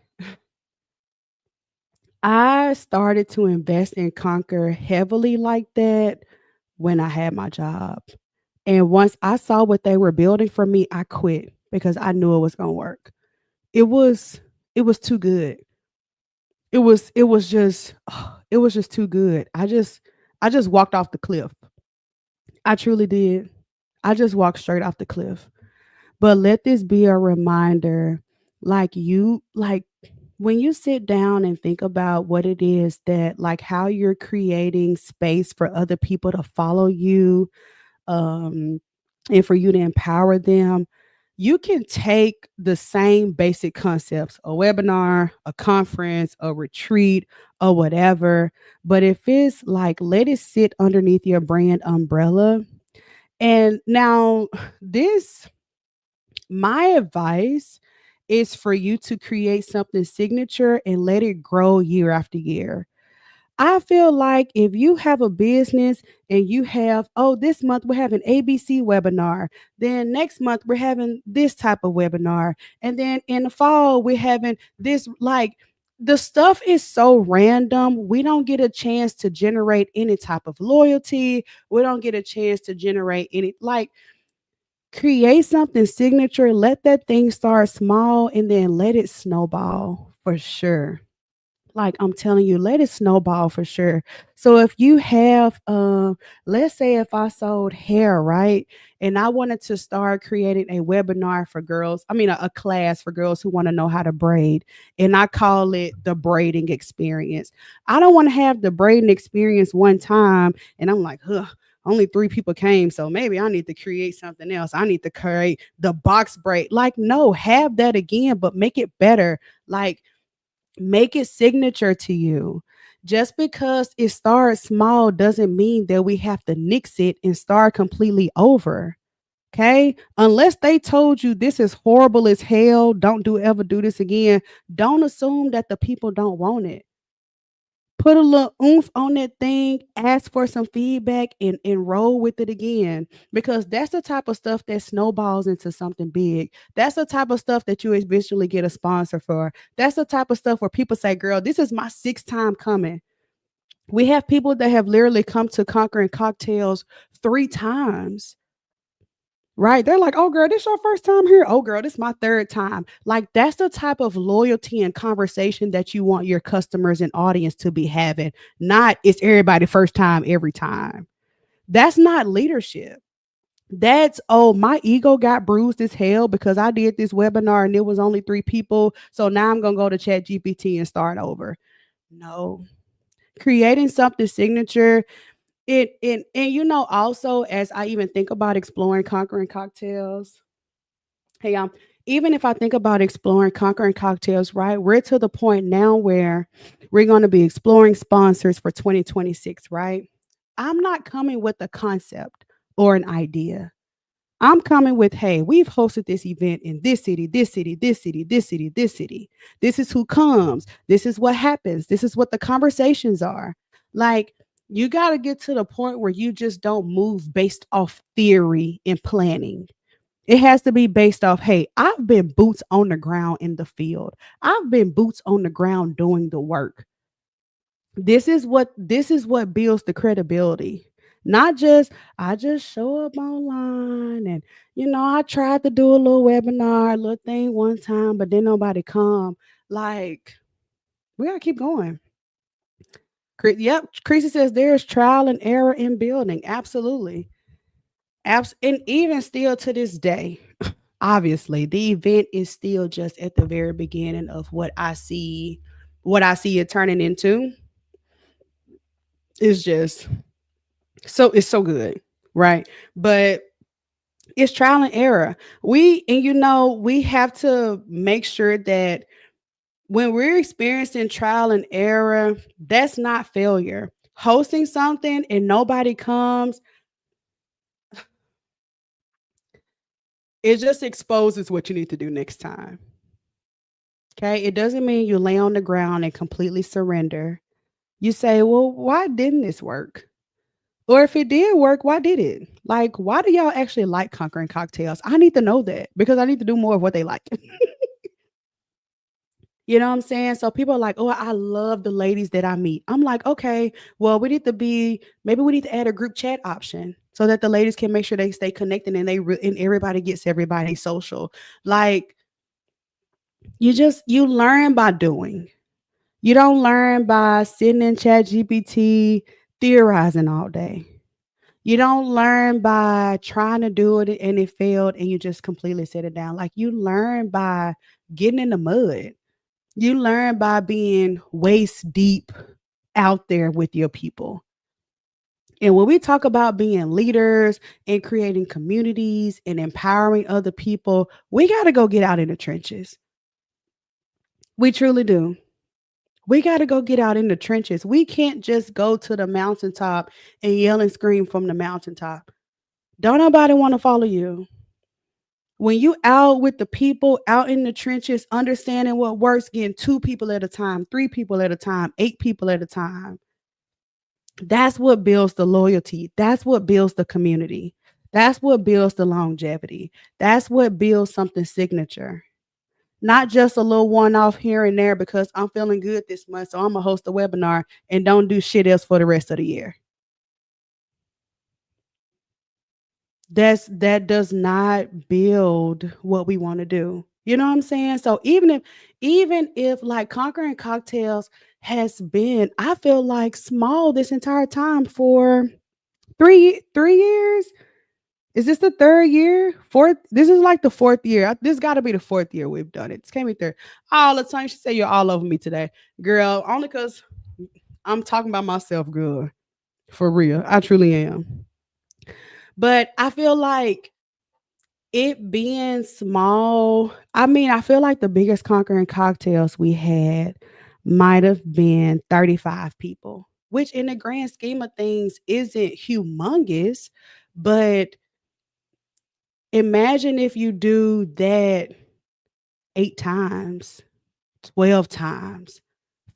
I started to invest in Conquer heavily like that when I had my job. And once I saw what they were building for me, I quit because I knew it was going to work. It was it was too good. It was just it was just too good. I just walked off the cliff. I truly did. I just walked straight off the cliff. But let this be a reminder, like when you sit down and think about what it is that like how you're creating space for other people to follow you, um, and for you to empower them, you can take the same basic concepts, a webinar, a conference, a retreat, or whatever. But if it's like, let it sit underneath your brand umbrella. And now, this, my advice is for you to create something signature and let it grow year after year. I feel like if you have a business and you have, oh, this month we're having ABC webinar, then next month we're having this type of webinar, and then in the fall we're having this, like the stuff is so random. We don't get a chance to generate any type of loyalty. We don't get a chance to generate any, like, create something signature, let that thing start small and then let it snowball for sure. Like I'm telling you, let it snowball for sure. So if you have, let's say if I sold hair, right? And I wanted to start creating a webinar for girls, I mean, a class for girls who want to know how to braid. And I call it the braiding experience. I don't want to have the braiding experience one time. And I'm like, huh, only 3 people came. So maybe I need to create something else. I need to create the box braid. Like, no, have that again, but make it better. Like, make it signature to you. Just because it starts small doesn't mean that we have to nix it and start completely over. Okay. Unless they told you this is horrible as hell, don't do ever do this again. Don't assume that the people don't want it. Put a little oomph on that thing, ask for some feedback and roll with it again. Because that's the type of stuff that snowballs into something big. That's the type of stuff that you eventually get a sponsor for. That's the type of stuff where people say, girl, this is my sixth time coming. We have people that have literally come to Conquering Cocktails 3 times. Right? They're like, "Oh, girl, this your first time here? Oh, girl, this my third time." Like, that's the type of loyalty and conversation that you want your customers and audience to be having, not it's everybody first time every time. That's not leadership. That's, "Oh, my ego got bruised as hell because I did this webinar and it was only 3 people, so now I'm gonna go to ChatGPT and start over." No. Creating something signature, and also as I even think about exploring conquering cocktails, hey, even if I think about exploring conquering cocktails, right? We're to the point now where we're going to be exploring sponsors for 2026, right? I'm not coming with a concept or an idea. I'm coming with, hey, we've hosted this event in this city, this city, this city, this city, this city. This is who comes. This is what happens. This is what the conversations are. Like, you got to get to the point where you just don't move based off theory and planning. It has to be based off, hey, I've been boots on the ground in the field. I've been boots on the ground doing the work. This is what builds the credibility. Not just I just show up online and I tried to do a little webinar, a little thing one time, but then nobody come. Like, we gotta keep going. Yep, Creasy says there's trial and error in building. Absolutely. And even still to this day, obviously, the event is still just at the very beginning of what I see it turning into. Is just it's so good, right? But it's trial and error. We have to make sure that when we're experiencing trial and error, that's not failure. Hosting something and nobody comes, it just exposes what you need to do next time. Okay. It doesn't mean you lay on the ground and completely surrender. You say, well, why didn't this work? Or if it did work, why did it? Like, why do y'all actually like conquering cocktails? I need to know that because I need to do more of what they like. You know what I'm saying? So people are like, "Oh, I love the ladies that I meet." I'm like, "Okay, well, maybe we need to add a group chat option so that the ladies can make sure they stay connected and and everybody gets everybody social." Like, you learn by doing. You don't learn by sitting in Chat GPT theorizing all day. You don't learn by trying to do it and it failed and you just completely set it down. Like, you learn by getting in the mud. You learn by being waist deep out there with your people. And when we talk about being leaders and creating communities and empowering other people, we got to go get out in the trenches. We truly do. We got to go get out in the trenches. We can't just go to the mountaintop and yell and scream from the mountaintop. Don't nobody want to follow you. When you out with the people out in the trenches, understanding what works, getting 2 people at a time, 3 people at a time, 8 people at a time, that's what builds the loyalty. That's what builds the community. That's what builds the longevity. That's what builds something signature. Not just a little one off here and there because I'm feeling good this month, so I'm gonna host a webinar and don't do shit else for the rest of the year. That does not build what we want to do. You know what I'm saying? So even if like conquering cocktails has been, I feel like small this entire time for 3 years. Is this the third year? Fourth? This is like the fourth year. This got to be the fourth year we've done it. This can't be third. All the time she said you're all over me today, girl. Only because I'm talking about myself, girl. For real, I truly am. But I feel like it being small, I mean, I feel like the biggest conquering cocktails we had might have been 35 people, which in the grand scheme of things isn't humongous, but imagine if you do that 8 times, 12 times,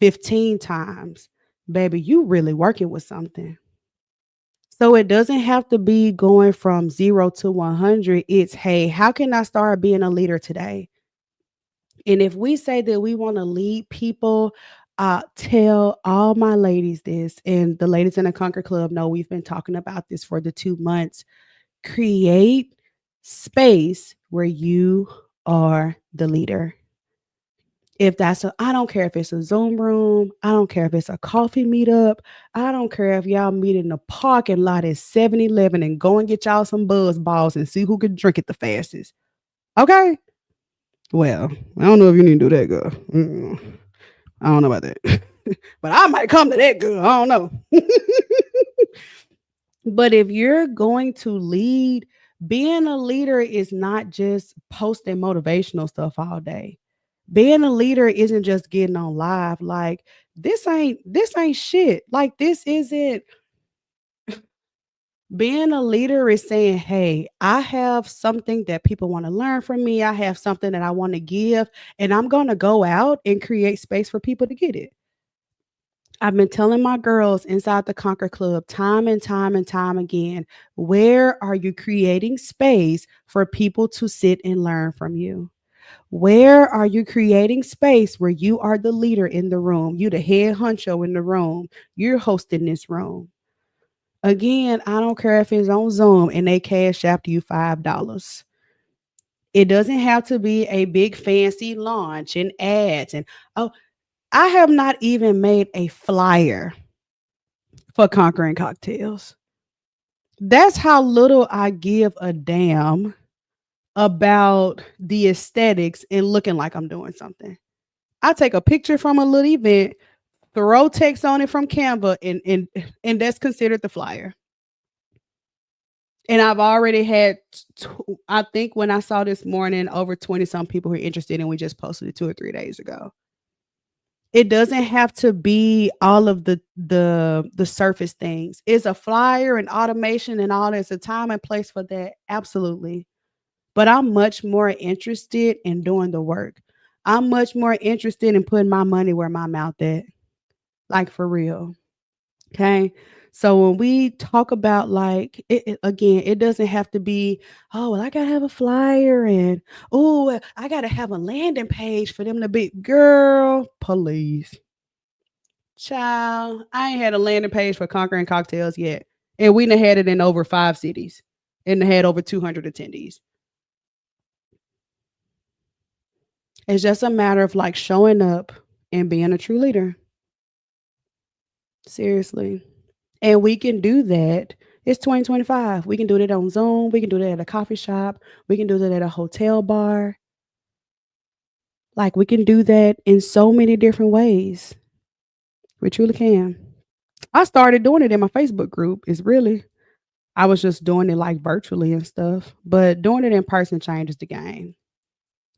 15 times, baby, you really working with something. So it doesn't have to be going from 0 to 100. It's, hey, how can I start being a leader today? And if we say that we want to lead people, tell all my ladies this, and the ladies in the Conquer Club know we've been talking about this for the 2 months. Create space where you are the leader. If that's I don't care if it's a Zoom room, I don't care if it's a coffee meetup, I don't care if y'all meet in the parking lot at 7-Eleven and go and get y'all some buzz balls and see who can drink it the fastest. Okay? Well, I don't know if you need to do that, girl. I don't know about that. But I might come to that, girl. I don't know. But if you're going to lead, being a leader is not just posting motivational stuff all day. Being a leader isn't just getting on live like this ain't shit. Like this isn't being a leader is saying, "Hey, I have something that people want to learn from me. I have something that I want to give, and I'm going to go out and create space for people to get it." I've been telling my girls inside the Conquer Club time and time and time again, where are you creating space for people to sit and learn from you? Where are you creating space where you are the leader in the room? You the head honcho in the room. You're hosting this room. Again, I don't care if it's on Zoom and they cash after you $5. It doesn't have to be a big fancy launch and ads. And oh, I have not even made a flyer for Conquering Cocktails. That's how little I give a damn about the aesthetics and looking like I'm doing something. I take a picture from a little event, throw text on it from Canva, and that's considered the flyer. And I've already had, I think when I saw this morning, over 20 some people who are interested, and we just posted it 2 or 3 days ago. It doesn't have to be all of the surface things. Is a flyer and automation and all there's a time and place for that? Absolutely. But I'm much more interested in doing the work. I'm much more interested in putting my money where my mouth at. Like for real. Okay. So when we talk about like again, it doesn't have to be, oh, well, I gotta have a flyer and oh, I gotta have a landing page for them to be girl, please. Child, I ain't had a landing page for Conquering Cocktails yet. And we done had it in over 5 cities and had over 200 attendees. It's just a matter of like showing up and being a true leader. Seriously. And we can do that. It's 2025. We can do that on Zoom. We can do that at a coffee shop. We can do that at a hotel bar. Like we can do that in so many different ways. We truly can. I started doing it in my Facebook group. It's really, I was just doing it like virtually and stuff, but doing it in person changes the game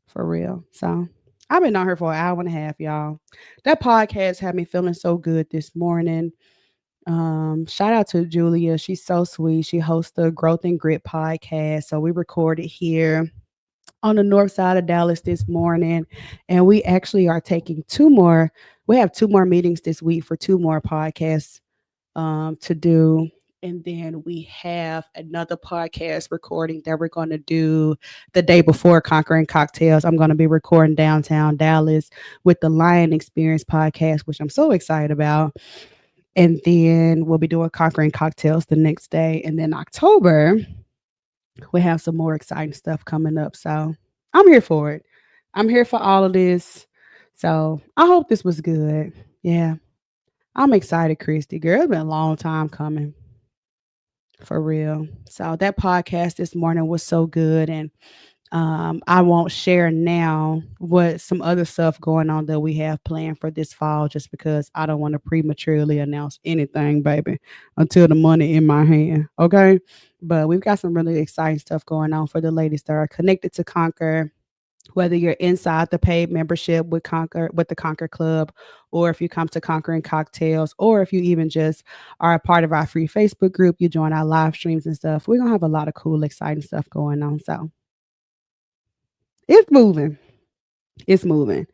for real. So I've been on here for an hour and a half, y'all. That podcast had me feeling so good this morning. Shout out to Julia. She's so sweet. She hosts the Growth and Grit podcast. So we recorded here on the north side of Dallas this morning. And we actually are taking we have 2 more meetings this week for 2 more podcasts to do. And then we have another podcast recording that we're going to do the day before Conquering Cocktails. I'm going to be recording downtown Dallas with the Lion Experience podcast, which I'm so excited about. And then we'll be doing Conquering Cocktails the next day. And then October, we have some more exciting stuff coming up. So I'm here for it. I'm here for all of this. So I hope this was good. Yeah. I'm excited, Christy. Girl, it's been a long time coming. For real. So that podcast this morning was so good. And I won't share now what some other stuff going on that we have planned for this fall, just because I don't want to prematurely announce anything, baby, until the money in my hand. Okay. But we've got some really exciting stuff going on for the ladies that are connected to Conquer, whether you're inside the paid membership with the Conquer Club, or if you come to Conquering Cocktails, or if you even just are a part of our free Facebook group, you join our live streams and stuff. We're gonna have a lot of cool, exciting stuff going on. So it's moving. It's moving.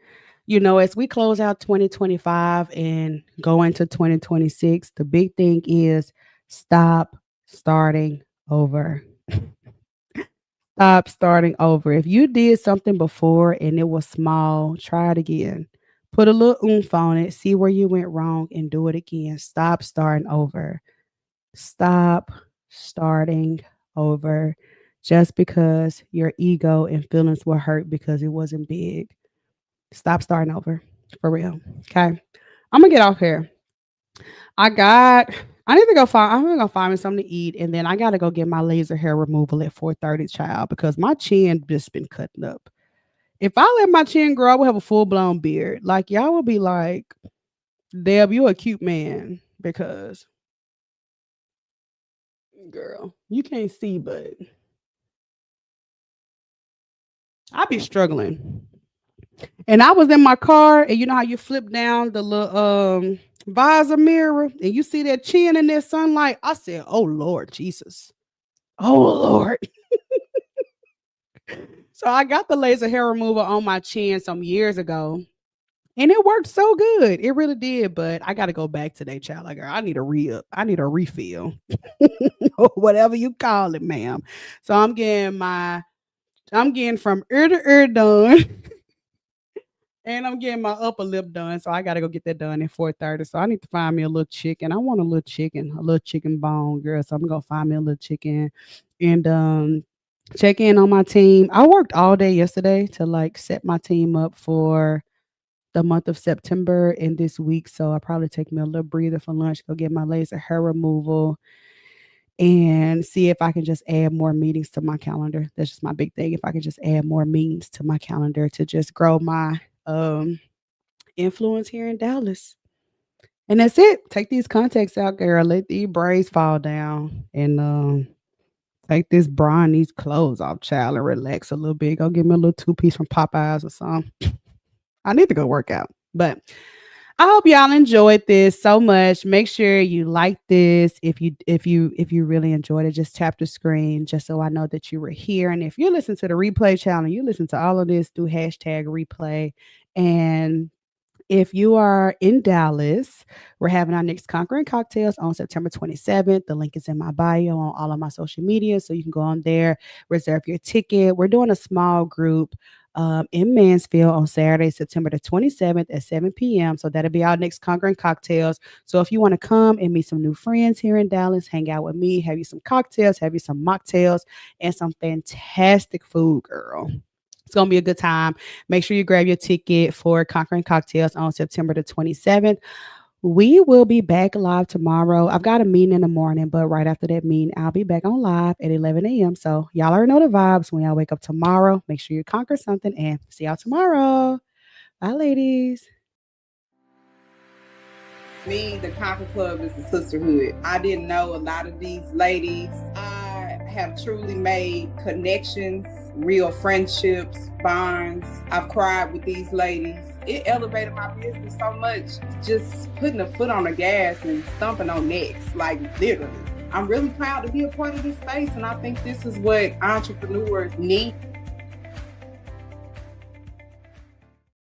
As we close out 2025 and go into 2026, the big thing is stop starting over. Stop starting over. If you did something before and it was small, try it again. Put a little oomph on it, see where you went wrong, and do it again. Stop starting over. Stop starting over. just because your ego and feelings were hurt because it wasn't big. Stop starting over. For real. Okay. I'm gonna get off here. I got I need to go find I'm gonna go find me something to eat and then I gotta go get my laser hair removal at 4:30, child, because my chin just been cutting up. If I let my chin grow, I will have a full blown beard. Like y'all will be like, Deb, you a cute man because girl, you can't see, but I be struggling. And I was in my car, and you know how you flip down the little visor mirror and you see that chin in that sunlight. I said, "Oh Lord Jesus, oh Lord." So I got the laser hair removal on my chin some years ago, and it worked so good. It really did. But I got to go back today, child. Like, girl, I need a re-up. I need a refill, or whatever you call it, ma'am. So I'm getting from ear to ear done. And I'm getting my upper lip done, so I gotta go get that done at 4:30. So I need to find me a little chicken. I want a little chicken bone, girl. So I'm gonna find me a little chicken and check in on my team. I worked all day yesterday to like set my team up for the month of September and this week. So I probably take me a little breather for lunch, go get my laser hair removal, and see if I can just add more meetings to my calendar. That's just my big thing. If I can just add more meetings to my calendar to just grow my influence here in Dallas. And that's it. Take these contacts out, girl. Let these braids fall down and take this bra and these clothes off, child, and relax a little bit. Go get me a little two-piece from Popeyes or something. I need to go work out. But I hope y'all enjoyed this so much. Make sure you like this. If you really enjoyed it, just tap the screen just so I know that you were here. And if you listen to the replay channel, you listen to all of this through hashtag replay. And if you are in Dallas, we're having our next Conquering Cocktails on September 27th. The link is in my bio on all of my social media, so you can go on there, reserve your ticket. We're doing a small group in Mansfield on Saturday, September the 27th at 7 p.m. So that'll be our next Conquering Cocktails. So if you want to come and meet some new friends here in Dallas, hang out with me, have you some cocktails, have you some mocktails, and some fantastic food, girl. It's going to be a good time. Make sure you grab your ticket for Conquering Cocktails on September the 27th. We will be back live tomorrow. I've got a meeting in the morning, but right after that meeting, I'll be back on live at 11 a.m. So y'all already know the vibes. When y'all wake up tomorrow, make sure you conquer something and see y'all tomorrow. Bye, ladies. Me, the Conquer Club is a sisterhood. I didn't know a lot of these ladies. I have truly made connections, real friendships, bonds. I've cried with these ladies. It elevated my business so much, just putting a foot on the gas and stomping on necks, like literally. I'm really proud to be a part of this space, and I think this is what entrepreneurs need.